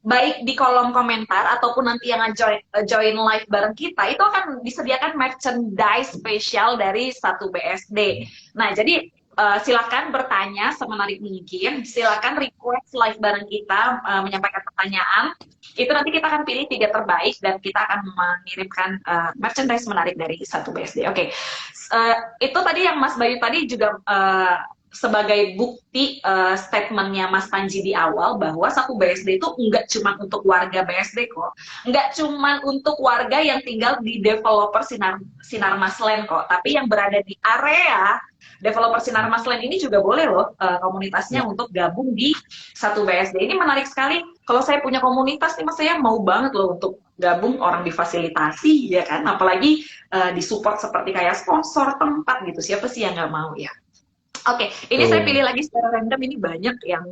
baik di kolom komentar ataupun nanti yang join live bareng kita, itu akan disediakan merchandise spesial dari satu BSD. Nah, jadi silakan bertanya semenarik mungkin, silakan request live bareng kita, menyampaikan pertanyaan. Itu nanti kita akan pilih 3 terbaik dan kita akan mengirimkan merchandise menarik dari satu BSD. Oke. Itu tadi yang Mas Bayu tadi juga sebagai bukti statementnya Mas Panji di awal bahwa satu BSD itu nggak cuma untuk warga BSD kok, nggak cuma untuk warga yang tinggal di developer Sinar Maslen kok, tapi yang berada di area developer Sinar Maslen ini juga boleh loh komunitasnya untuk gabung di satu BSD. Ini menarik sekali. Kalau saya punya komunitas nih, Mas, saya mau banget loh untuk gabung, orang difasilitasi ya kan, apalagi disupport seperti kayak sponsor tempat gitu. Siapa sih yang nggak mau ya? Oke, ini saya pilih lagi secara random. Ini banyak yang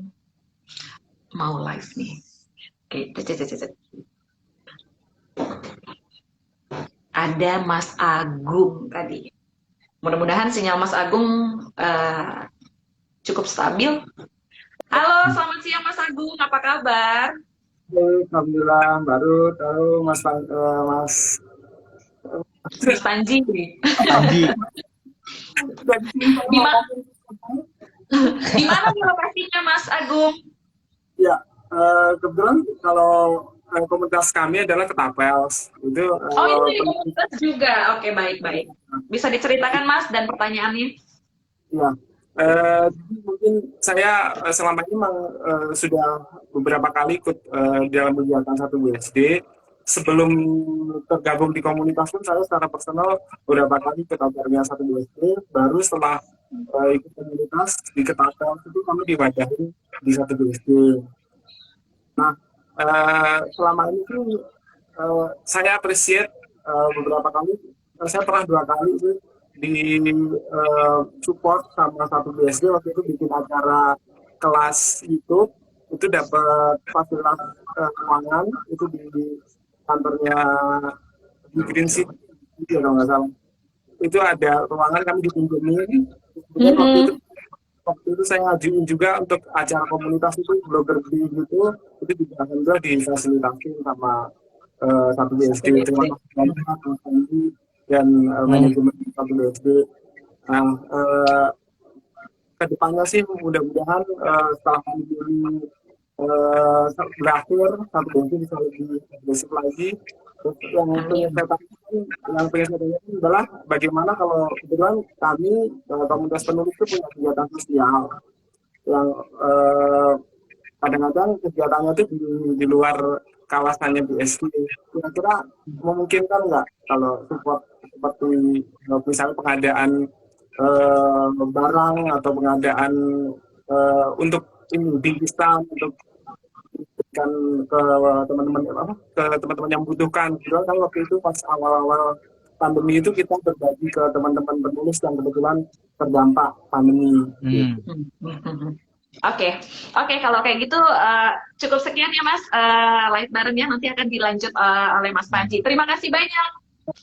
mau live nih. Oke, ada Mas Agung tadi. Mudah-mudahan sinyal Mas Agung cukup stabil. Halo, selamat siang Mas Agung. Apa kabar? Alhamdulillah, baru tahu Mas Mas Panji. Panji. Di mana nih lokasinya Mas Agung? Ya, kebetulan kalau komunitas kami adalah Ketapels. Itu Oh, itu di komunitas juga. Oke, baik-baik. Bisa diceritakan Mas dan pertanyaannya? ya. Jadi mungkin saya selama ini memang sudah beberapa kali ikut dalam kegiatan satu BSD. Sebelum tergabung di komunitas pun saya secara personal beberapa kali ikut acaranya satu BSD. Baru setelah ikut komunitas di Ketapels itu kami diwadahi di satu BSD. Nah, selama ini tuh saya appreciate beberapa kali. Saya pernah 2 kali sih di support sama satu BSD waktu itu bikin acara kelas YouTube, itu dapat fasilitas ruangan itu di kantornya di Green City kalau nggak salah. Itu ada ruangan kami dipinjemin. Waktu itu saya ngajuin juga untuk acara komunitas itu blogger di gitu, itu juga alhamdulillah difasilitasi sama satu BSD. Terima kasih dan manajemen satu BSD. Nah, kedepannya sih mudah-mudahan setelah pandemi berakhir, satu BSD bisa lebih agresif lagi. Terus yang pengen saya tanyakan adalah bagaimana kalau kebetulan kami komunitas penulis itu punya kegiatan sosial yang kadang-kadang kegiatannya itu di luar kawasannya BSD. Kira-kira memungkinkan nggak kalau support seperti misalnya pengadaan barang atau pengadaan untuk ini bingkisan untuk berikan ke teman-teman yang membutuhkan. Kebetulan kan waktu itu pas awal-awal pandemi itu kita berbagi ke teman-teman penulis yang kebetulan terdampak pandemi. Oke, kalau kayak gitu cukup sekian ya Mas, live barengnya nanti akan dilanjut oleh Mas Panji. Terima kasih banyak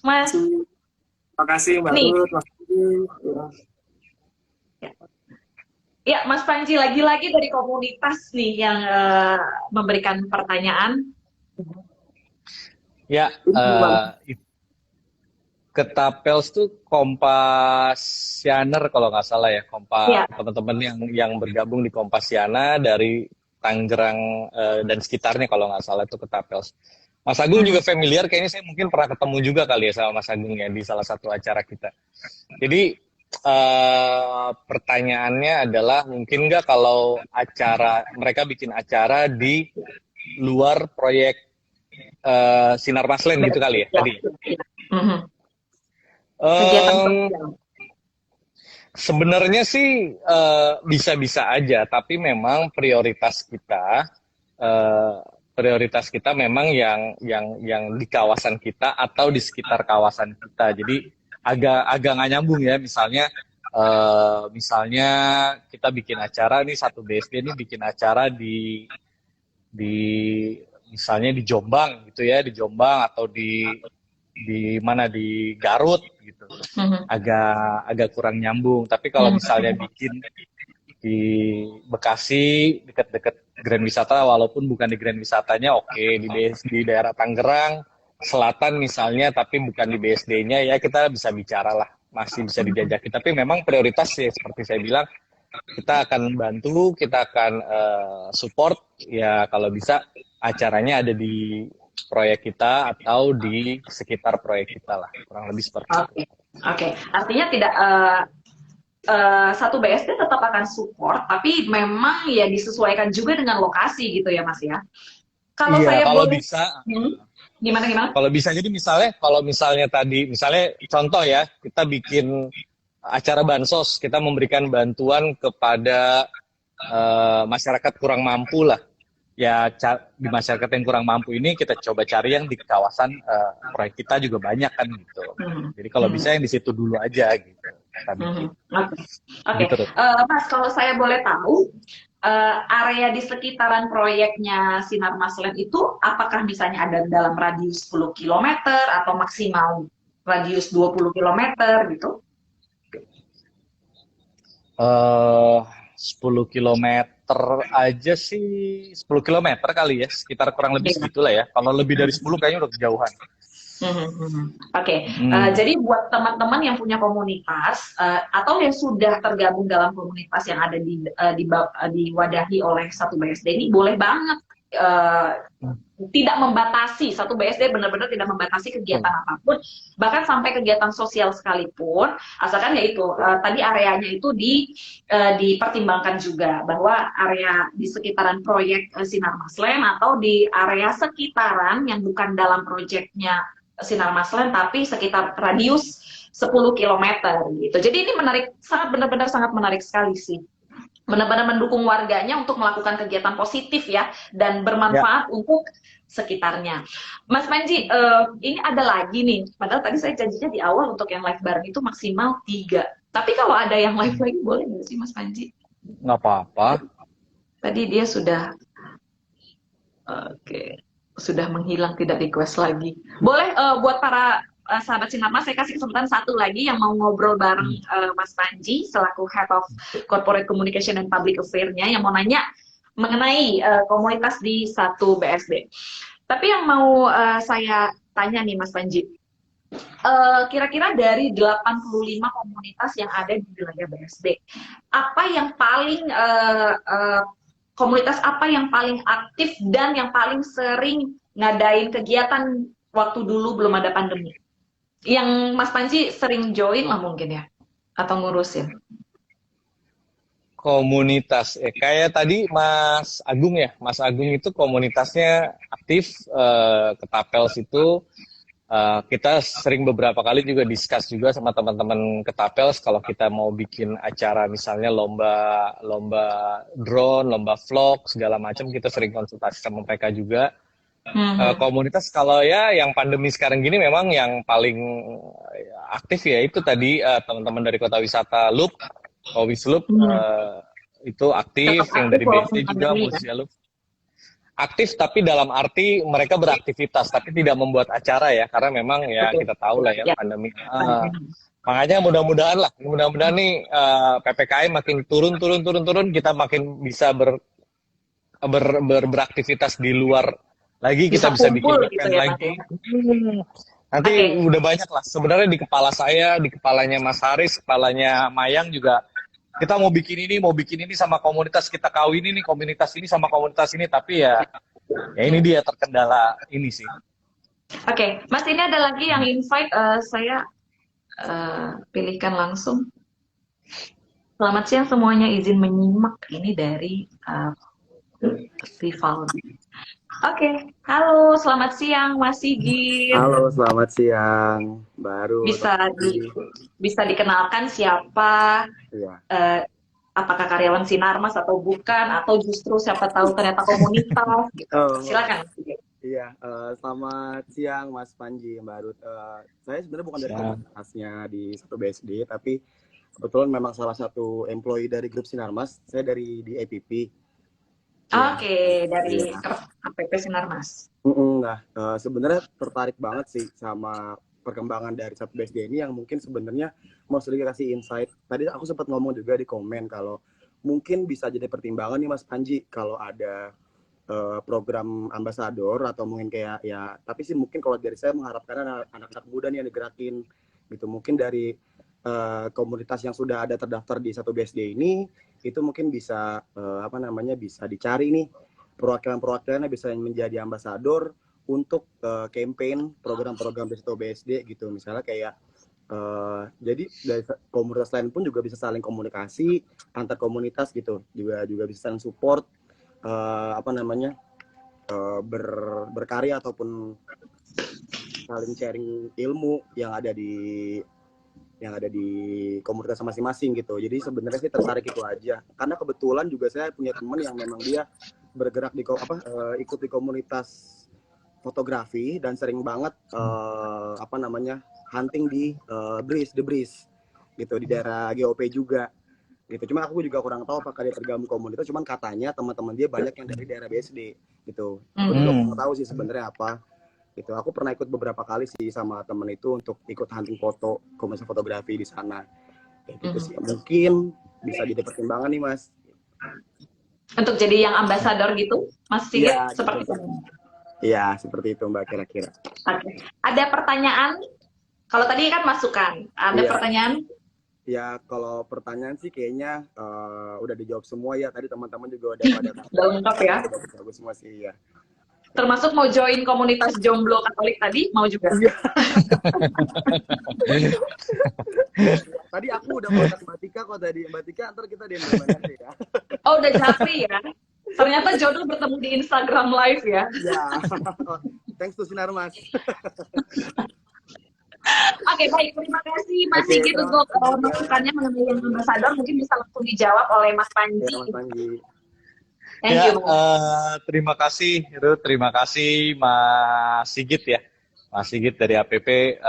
Mas. Terima kasih Mbak Ruth, Mas Panji. Ya, Mas Panji lagi-lagi dari komunitas nih yang memberikan pertanyaan. Ya, Ketapels tuh Kompasianer kalau nggak salah ya, teman-teman yang bergabung di Kompasiana dari Tangerang dan sekitarnya kalau nggak salah itu Ketapels. Mas Agung juga familiar, kayaknya saya mungkin pernah ketemu juga kali ya sama Mas Agung ya di salah satu acara kita. Jadi pertanyaannya adalah mungkin nggak kalau mereka bikin acara di luar proyek Sinar Maslen gitu kali ya tadi. Sebenarnya sih bisa-bisa aja, tapi memang prioritas kita memang yang di kawasan kita atau di sekitar kawasan kita. Jadi agak nggak nyambung ya. Misalnya kita bikin acara nih satu BSD ini bikin acara di misalnya di Jombang gitu ya, di Jombang atau di mana di Garut gitu. Agak kurang nyambung. Tapi kalau misalnya bikin di Bekasi dekat-dekat Grand Wisata, walaupun bukan di Grand Wisatanya, oke, di daerah Tangerang Selatan misalnya, tapi bukan di BSD-nya, ya kita bisa bicara lah, masih bisa dijajaki. Tapi memang prioritas ya seperti saya bilang, kita akan bantu, kita akan support, ya kalau bisa acaranya ada di proyek kita atau di sekitar proyek kita lah, kurang lebih seperti itu. Oke. Artinya tidak satu BSD tetap akan support, tapi memang ya disesuaikan juga dengan lokasi gitu ya Mas ya. Kalau Iya, saya kalau boleh, bisa, gimana gimana? kalau bisa jadi misalnya, kalau misalnya tadi, misalnya contoh ya, kita bikin acara bansos, kita memberikan bantuan kepada masyarakat kurang mampu lah. Ya di masyarakat yang kurang mampu ini kita coba cari yang di kawasan proyek kita juga banyak kan gitu. Hmm. Jadi kalau bisa yang di situ dulu aja gitu. Kita bikin. Oke, oke. Gitu tuh. Mas, kalau saya boleh tahu, area di sekitaran proyeknya Sinar Maslen itu apakah misalnya ada dalam radius 10 kilometer atau maksimal radius 20 kilometer gitu? 10 kilometer aja sih, 10 kilometer kali ya, sekitar kurang lebih Iya. segitulah ya. Kalau lebih dari 10 kayaknya udah kejauhan. Oke, jadi buat teman-teman yang punya komunitas atau yang sudah tergabung dalam komunitas yang ada diwadahi oleh satu BSD ini boleh banget tidak membatasi, satu BSD benar-benar tidak membatasi kegiatan apapun, bahkan sampai kegiatan sosial sekalipun, asalkan ya itu tadi areanya itu dipertimbangkan juga bahwa area di sekitaran proyek Sinar Maslen atau di area sekitaran yang bukan dalam proyeknya Sinar Maslen tapi sekitar radius 10 kilometer gitu. Jadi ini menarik, sangat benar-benar sangat menarik sekali sih. Benar-benar mendukung warganya untuk melakukan kegiatan positif ya dan bermanfaat untuk sekitarnya. Mas Panji, ini ada lagi nih. Padahal tadi saya janjinya di awal untuk yang live bareng itu maksimal 3. Tapi kalau ada yang live lagi boleh nggak sih Mas Panji? Nggak apa-apa. Tadi dia sudah sudah menghilang, tidak request lagi. Boleh buat para sahabat Sinar Mas, saya kasih kesempatan satu lagi yang mau ngobrol bareng Mas Panji selaku Head of Corporate Communication and Public Affairs-nya yang mau nanya mengenai komunitas di satu BSD. Tapi yang mau saya tanya nih Mas Panji, kira-kira dari 85 komunitas yang ada di wilayah BSD, apa yang paling komunitas apa yang paling aktif dan yang paling sering ngadain kegiatan waktu dulu belum ada pandemi? Yang Mas Panji sering join lah mungkin ya, atau ngurusin? Komunitas, kayak tadi Mas Agung ya, Mas Agung itu komunitasnya aktif, Ketapels itu kita sering beberapa kali juga discuss juga sama teman-teman Ketapels kalau kita mau bikin acara misalnya lomba drone, lomba vlog segala macam, kita sering konsultasi sama mereka juga. Komunitas kalau ya yang pandemi sekarang gini memang yang paling aktif ya itu tadi teman-teman dari Kota Wisata Loop, Loop itu aktif, yang dari BSD juga Musia Loop aktif, tapi dalam arti mereka beraktivitas tapi tidak membuat acara ya, karena memang ya kita tahu lah ya pandemi. Makanya mudah-mudahan nih PPKM makin turun, kita makin bisa beraktivitas di luar lagi, kita bisa bikin event gitu ya, lagi. Nanti udah banyak lah sebenarnya di kepala saya, di kepalanya Mas Haris, kepalanya Mayang juga. Kita mau bikin ini sama komunitas, kita kawin ini komunitas ini sama komunitas ini, tapi ya ini dia terkendala ini sih. Oke, Mas, ini ada lagi yang invite, saya pilihkan langsung. Selamat siang semuanya, izin menyimak ini dari Vivaldi. Oke, halo, selamat siang Mas Sigit. Halo, selamat siang. Baru bisa dikenalkan siapa? Iya. Apakah karyawan Sinarmas atau bukan? Atau justru siapa tahu ternyata komunitas? Gitu. Silakan. Iya, selamat siang Mas Panji, Mbak Ruth. Saya sebenarnya bukan dari komunitasnya di satu BSD, tapi kebetulan memang salah satu employee dari grup Sinarmas. Saya dari di APP. Oke, dari APP Sinarmas. Nah, sebenarnya tertarik banget sih sama perkembangan dari satu BSD ini yang mungkin sebenarnya mau sedikit kasih insight. Tadi aku sempat ngomong juga di komen kalau mungkin bisa jadi pertimbangan nih Mas Panji kalau ada program ambasador atau mungkin kayak ya, tapi sih mungkin kalau dari saya mengharapkan anak-anak muda nih yang digerakin gitu, mungkin dari komunitas yang sudah ada terdaftar di satu BSD ini itu mungkin bisa bisa dicari nih perwakilan-perwakilannya bisa menjadi ambasador untuk campaign program-program di satu BSD gitu, misalnya kayak Jadi dari komunitas lain pun juga bisa saling komunikasi antar komunitas gitu, juga bisa saling support, apa namanya, berkarya ataupun saling sharing ilmu yang ada di komunitas masing-masing gitu. Jadi sebenarnya sih tertarik itu aja. Karena kebetulan juga saya punya teman yang memang dia bergerak di ikut di komunitas fotografi dan sering banget apa namanya hunting di The Breeze gitu di daerah GOP juga gitu. Cuma aku juga kurang tahu apakah dia tergabung komunitas. Cuman katanya teman-teman dia banyak yang dari daerah BSD gitu. Aku juga kurang tahu sih sebenarnya apa. Gitu. Aku pernah ikut beberapa kali sih sama temen itu untuk ikut hunting foto, komunitas fotografi di sana. Kayak gitu sih. Mungkin bisa jadi pertimbangan nih, Mas. Untuk jadi yang ambasador gitu, Mas Sigit, Iya, seperti gitu. itu. Iya, seperti itu Mbak kira-kira. Oke. Ada pertanyaan? Kalau tadi kan masukan, ada Iya. pertanyaan? Ya, kalau pertanyaan sih kayaknya udah dijawab semua ya. Tadi teman-teman juga udah pada Udah lengkap ya? bagus semua sih ya. Termasuk mau join komunitas jomblo Katolik tadi, mau juga? Tadi aku udah kontak Mbak Tika kok tadi. Mbak Tika, ntar kita DM nanti ya. Oh, udah jadi ya? Ternyata jodoh bertemu di Instagram Live ya? Ya, thanks to Sinar Mas. Oke, baik. Terima kasih Mas Oke, Sigit terima untuk kasih. masukannya mengenai yang ambasador. Mungkin bisa langsung dijawab oleh Mas Ya, Panji. Mas Panji. Thank Ya, you. terima kasih Ruth, terima kasih Mas Sigit ya. Mas Sigit dari APP,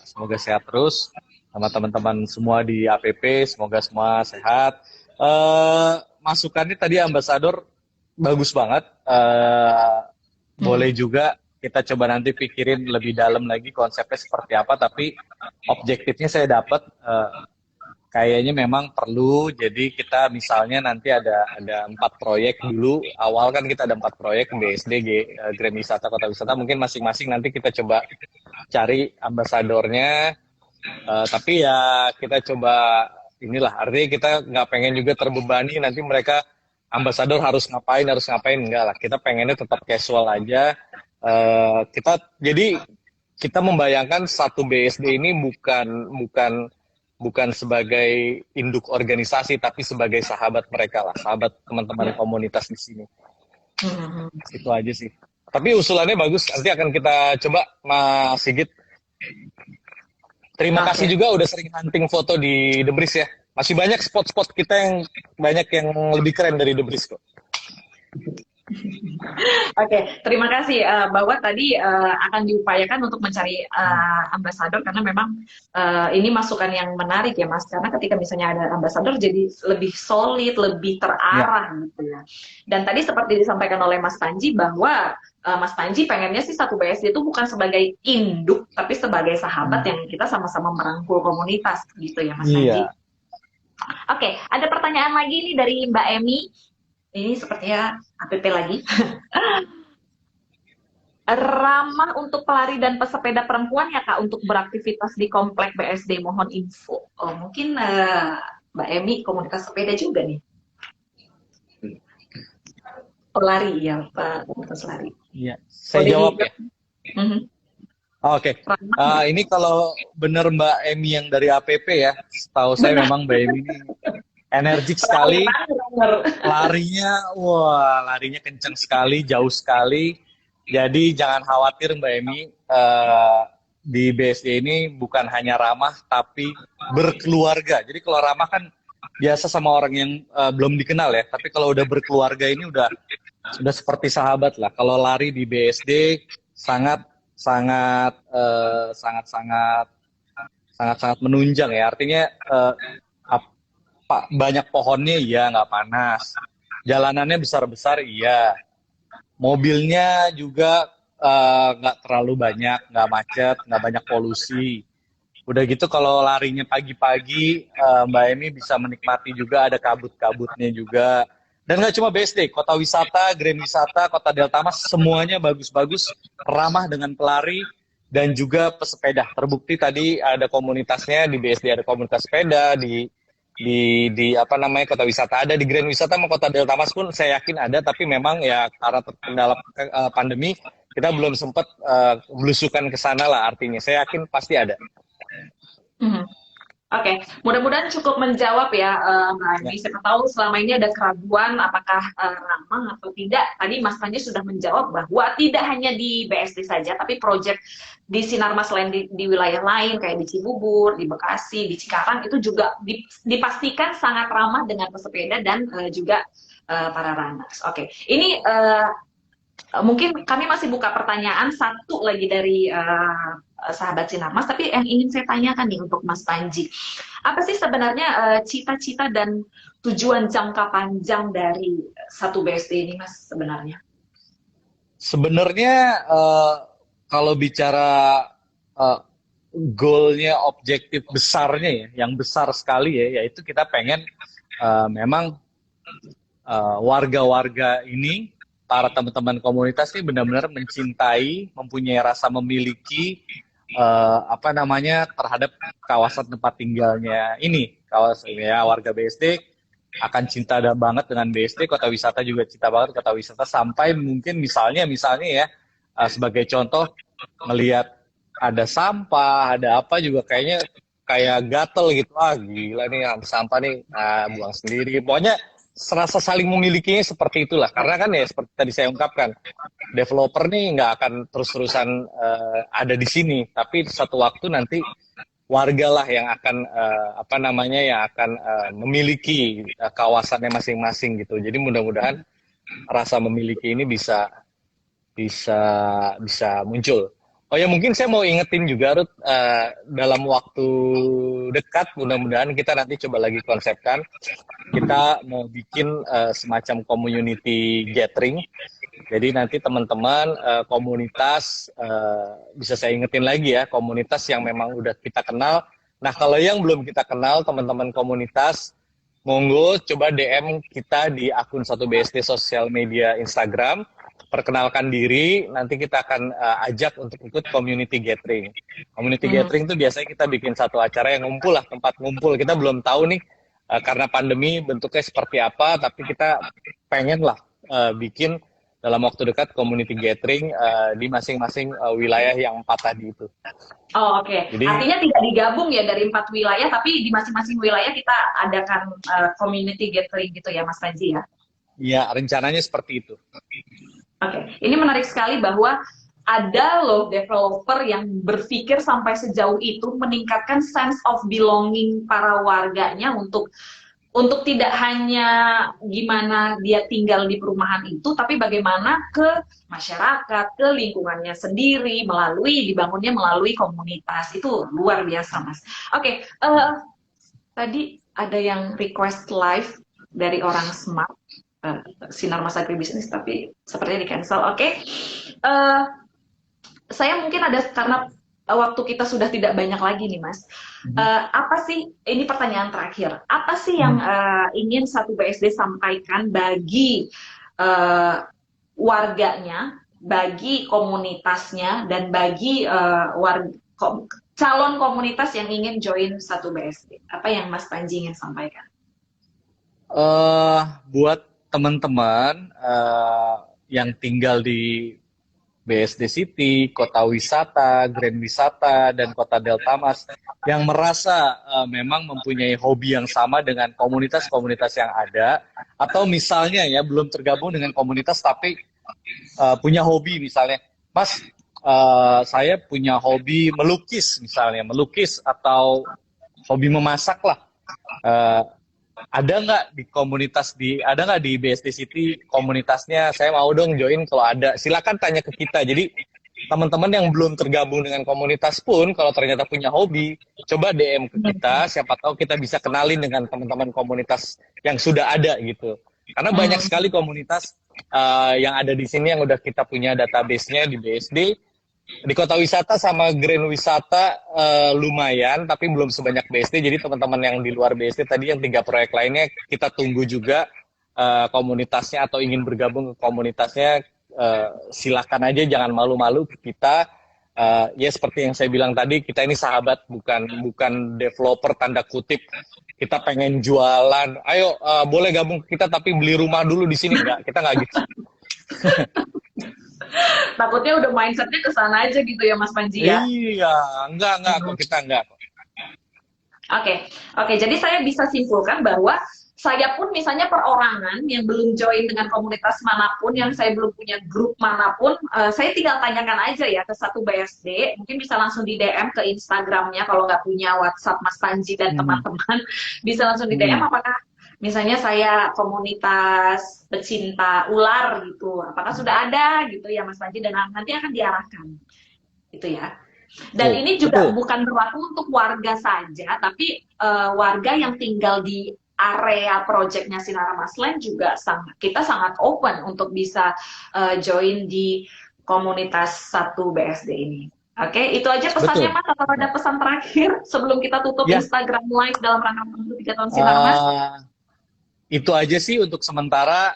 semoga sehat terus sama teman-teman semua di APP, semoga semua sehat. Masukannya tadi ambasador bagus banget. Boleh juga kita coba nanti pikirin lebih dalam lagi konsepnya seperti apa, tapi objektifnya saya dapat kayaknya memang perlu. Jadi kita misalnya nanti ada 4 proyek dulu. Awal kan kita ada 4 proyek BSD, Grand Wisata, Kota Wisata. Mungkin masing-masing nanti kita coba cari ambasadornya. Tapi ya kita coba inilah. Artinya kita nggak pengen juga terbebani nanti mereka ambasador harus ngapain enggak lah. Kita pengennya tetap casual aja. Jadi kita membayangkan satu BSD ini bukan sebagai induk organisasi, tapi sebagai sahabat mereka lah, sahabat teman-teman komunitas di sini. Itu aja sih. Tapi usulannya bagus, nanti akan kita coba, Mas Sigit. Terima kasih juga udah sering hunting foto di The Breeze ya. Masih banyak spot-spot kita yang banyak yang lebih keren dari The Breeze kok. Oke, terima kasih bahwa tadi akan diupayakan untuk mencari ambasador karena memang ini masukan yang menarik ya Mas, karena ketika misalnya ada ambasador jadi lebih solid, lebih terarah gitu ya. Dan tadi seperti disampaikan oleh Mas Panji bahwa Mas Panji pengennya sih satu BSD itu bukan sebagai induk tapi sebagai sahabat yang kita sama-sama merangkul komunitas gitu ya Mas Panji. Oke, ada pertanyaan lagi nih dari Mbak Emi. Ini sepertinya APP lagi. Ramah untuk pelari dan pesepeda perempuan ya Kak untuk beraktivitas di komplek BSD, mohon info. Oh mungkin Mbak Emi komunitas sepeda juga nih. Pelari ya Pak, komunitas lari. Iya, saya jawab ya. Oke. Ini kalau benar Mbak Emi yang dari APP ya, setahu saya memang Mbak Emi ini energik sekali, larinya kencang sekali, jauh sekali. Jadi jangan khawatir Mbak Emi, di BSD ini bukan hanya ramah tapi berkeluarga. Jadi kalau ramah kan biasa sama orang yang belum dikenal ya, tapi kalau udah berkeluarga ini udah seperti sahabat lah. Kalau lari di BSD sangat menunjang ya. Artinya banyak pohonnya, iya, nggak panas. Jalanannya besar-besar, iya. Mobilnya juga nggak terlalu banyak, nggak macet, nggak banyak polusi. Udah gitu kalau larinya pagi-pagi, Mbak Emi bisa menikmati juga ada kabut-kabutnya juga. Dan nggak cuma BSD, Kota Wisata, Grand Wisata, Kota Delta Mas, semuanya bagus-bagus, ramah dengan pelari dan juga pesepeda. Terbukti tadi ada komunitasnya, di BSD ada komunitas sepeda, di apa namanya Kota Wisata ada, di Grand Wisata sama Kota Delta Mas pun saya yakin ada, tapi memang ya karena terkendala pandemi kita belum sempat belusukan ke sana lah, artinya saya yakin pasti ada. Mhm. Oke, mudah-mudahan cukup menjawab ya, Mbak Andi. Siapa tahu selama ini ada keraguan apakah ramah atau tidak. Tadi Mas Panji sudah menjawab bahwa tidak hanya di BSD saja, tapi proyek di Sinarmas lain di wilayah lain kayak di Cibubur, di Bekasi, di Cikarang itu juga dipastikan sangat ramah dengan pesepeda dan juga para runners. Oke, ini mungkin kami masih buka pertanyaan satu lagi dari sahabat Sinarmas, tapi yang ingin saya tanyakan nih untuk Mas Panji, apa sih sebenarnya cita-cita dan tujuan jangka panjang dari satu BSD ini, Mas, sebenarnya? Sebenarnya kalau bicara eh, goalnya, objektif besarnya ya, yang besar sekali ya, yaitu kita pengen memang warga-warga ini, para teman-teman komunitas ini benar-benar mencintai, mempunyai rasa memiliki apa namanya terhadap kawasan tempat tinggalnya ini. Kawasan ya warga BSD akan cinta banget dengan BSD, kota wisata juga cinta banget kota wisata, sampai mungkin misalnya ya sebagai contoh melihat ada sampah, ada apa juga kayaknya kayak gatel gitu, gila nih sampah nih, buang sendiri. Pokoknya serasa saling memilikinya seperti itulah, karena kan ya seperti tadi saya ungkapkan, developer nih nggak akan terus-terusan ada di sini, tapi satu waktu nanti wargalah yang akan apa namanya yang akan memiliki kawasannya masing-masing gitu. Jadi mudah-mudahan rasa memiliki ini bisa bisa bisa muncul. Oh ya, mungkin saya mau ingetin juga, Ruth, dalam waktu dekat mudah-mudahan kita nanti coba lagi konsepkan, kita mau bikin semacam community gathering. Jadi nanti teman-teman komunitas, bisa saya ingetin lagi ya, komunitas yang memang udah kita kenal. Nah, kalau yang belum kita kenal, teman-teman komunitas, monggo coba DM kita di akun 1BSD sosial media Instagram, perkenalkan diri, nanti kita akan ajak untuk ikut community gathering. Community gathering itu biasanya kita bikin satu acara yang ngumpul lah, tempat ngumpul. Kita belum tahu nih, karena pandemi bentuknya seperti apa, tapi kita pengen lah bikin dalam waktu dekat community gathering di masing-masing wilayah yang 4 tadi itu. Oh, oke. Jadi, artinya tidak digabung ya dari 4 wilayah, tapi di masing-masing wilayah kita adakan community gathering gitu ya, Mas Panji ya? ya rencananya seperti itu. Oke, ini menarik sekali bahwa ada loh developer yang berpikir sampai sejauh itu meningkatkan sense of belonging para warganya untuk tidak hanya gimana dia tinggal di perumahan itu, tapi bagaimana ke masyarakat, ke lingkungannya sendiri, dibangunnya melalui komunitas. Itu luar biasa, Mas. Oke, tadi ada yang request live dari orang smart, Sinarmas Agribisnis, tapi sepertinya di cancel. Oke. Saya mungkin ada, karena waktu kita sudah tidak banyak lagi nih, Mas. Apa sih, ini pertanyaan terakhir, apa sih yang ingin 1BSD sampaikan bagi warganya, bagi komunitasnya, dan bagi calon komunitas yang ingin join 1BSD? Apa yang Mas Panji ingin sampaikan? Buat teman-teman yang tinggal di BSD City, Kota Wisata, Grand Wisata, dan Kota Delta Mas, yang merasa memang mempunyai hobi yang sama dengan komunitas-komunitas yang ada, atau misalnya ya belum tergabung dengan komunitas tapi punya hobi, misalnya, Mas, saya punya hobi melukis misalnya, atau hobi memasak lah. Ada nggak di BSD City komunitasnya, saya mau dong join, kalau ada silakan tanya ke kita. Jadi teman-teman yang belum tergabung dengan komunitas pun kalau ternyata punya hobi, coba DM ke kita, siapa tahu kita bisa kenalin dengan teman-teman komunitas yang sudah ada gitu. Karena banyak sekali komunitas yang ada di sini yang udah kita punya database-nya di BSD. Di Kota Wisata sama Grand Wisata lumayan, tapi belum sebanyak BSD. Jadi teman-teman yang di luar BSD tadi, yang 3 proyek lainnya, kita tunggu juga komunitasnya, atau ingin bergabung ke komunitasnya, silakan aja, jangan malu-malu ke kita. Ya seperti yang saya bilang tadi, kita ini sahabat, bukan developer tanda kutip. Kita pengen jualan, ayo boleh gabung ke kita tapi beli rumah dulu di sini. Enggak, kita nggak gitu. Takutnya udah mindsetnya ke sana aja gitu ya, Mas Panji ya? Iya, enggak kok, kita enggak kok. Oke, oke. Jadi saya bisa simpulkan bahwa saya pun misalnya perorangan yang belum join dengan komunitas manapun, yang saya belum punya grup manapun, saya tinggal tanyakan aja ya ke satu BSD, mungkin bisa langsung di DM ke Instagramnya kalau nggak punya WhatsApp Mas Panji dan teman-teman, bisa langsung di DM apakah misalnya saya komunitas pecinta ular gitu, apakah sudah ada gitu ya Mas Panji, dan nanti akan diarahkan, gitu ya. Dan ini juga bukan berlaku untuk warga saja, tapi warga yang tinggal di area proyeknya Sinar Maslen juga kita sangat open untuk bisa join di komunitas satu BSD ini. Oke, itu aja pesannya Mas. Atau ada pesan terakhir sebelum kita tutup Instagram Live dalam rangka 3 tahun Sinar Mas? Itu aja sih untuk sementara.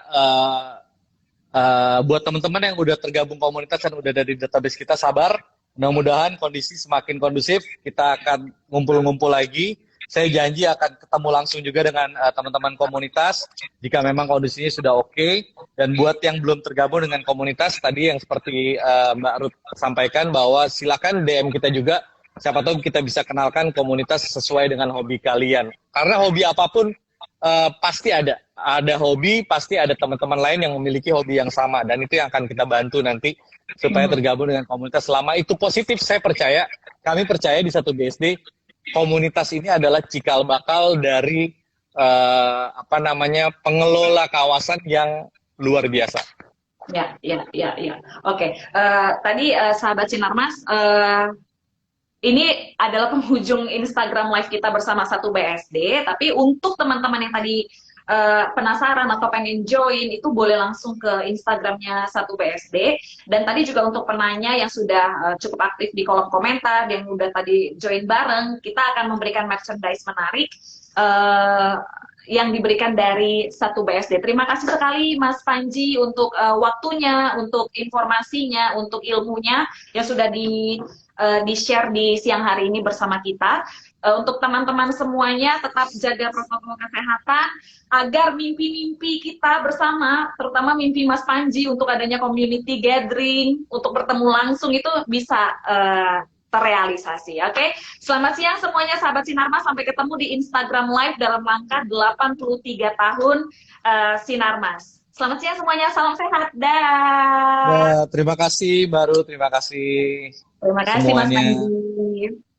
Buat teman-teman yang udah tergabung komunitas dan udah ada di database kita, sabar. Mudah-mudahan kondisi semakin kondusif, kita akan ngumpul-ngumpul lagi. Saya janji akan ketemu langsung juga dengan teman-teman komunitas jika memang kondisinya sudah oke. Dan buat yang belum tergabung dengan komunitas, tadi yang seperti Mbak Ruth sampaikan, bahwa silakan DM kita juga. Siapa tahu kita bisa kenalkan komunitas sesuai dengan hobi kalian. Karena hobi apapun pasti ada hobi, pasti ada teman-teman lain yang memiliki hobi yang sama, dan itu yang akan kita bantu nanti supaya tergabung dengan komunitas. Selama itu positif, saya percaya, kami percaya di satu BSD komunitas ini adalah cikal bakal dari pengelola kawasan yang luar biasa. Ya. Oke. Tadi sahabat Sinarmas, ini adalah penghujung Instagram Live kita bersama satu BSD. Tapi untuk teman-teman yang tadi penasaran atau pengen join, itu boleh langsung ke Instagramnya satu BSD. Dan tadi juga untuk penanya yang sudah cukup aktif di kolom komentar, yang udah tadi join bareng, kita akan memberikan merchandise menarik yang diberikan dari satu BSD. Terima kasih sekali Mas Panji untuk waktunya, untuk informasinya, untuk ilmunya yang sudah di-share di siang hari ini bersama kita. Untuk teman-teman semuanya, tetap jaga protokol kesehatan agar mimpi-mimpi kita bersama, terutama mimpi Mas Panji untuk adanya community gathering, untuk bertemu langsung itu bisa terrealisasi. Oke? Selamat siang semuanya sahabat Sinarmas, sampai ketemu di Instagram Live dalam rangka 83 tahun Sinarmas. Selamat siang semuanya, salam sehat. Dah. Terima kasih Baru, terima kasih Terima kasih semuanya. Mas Panji.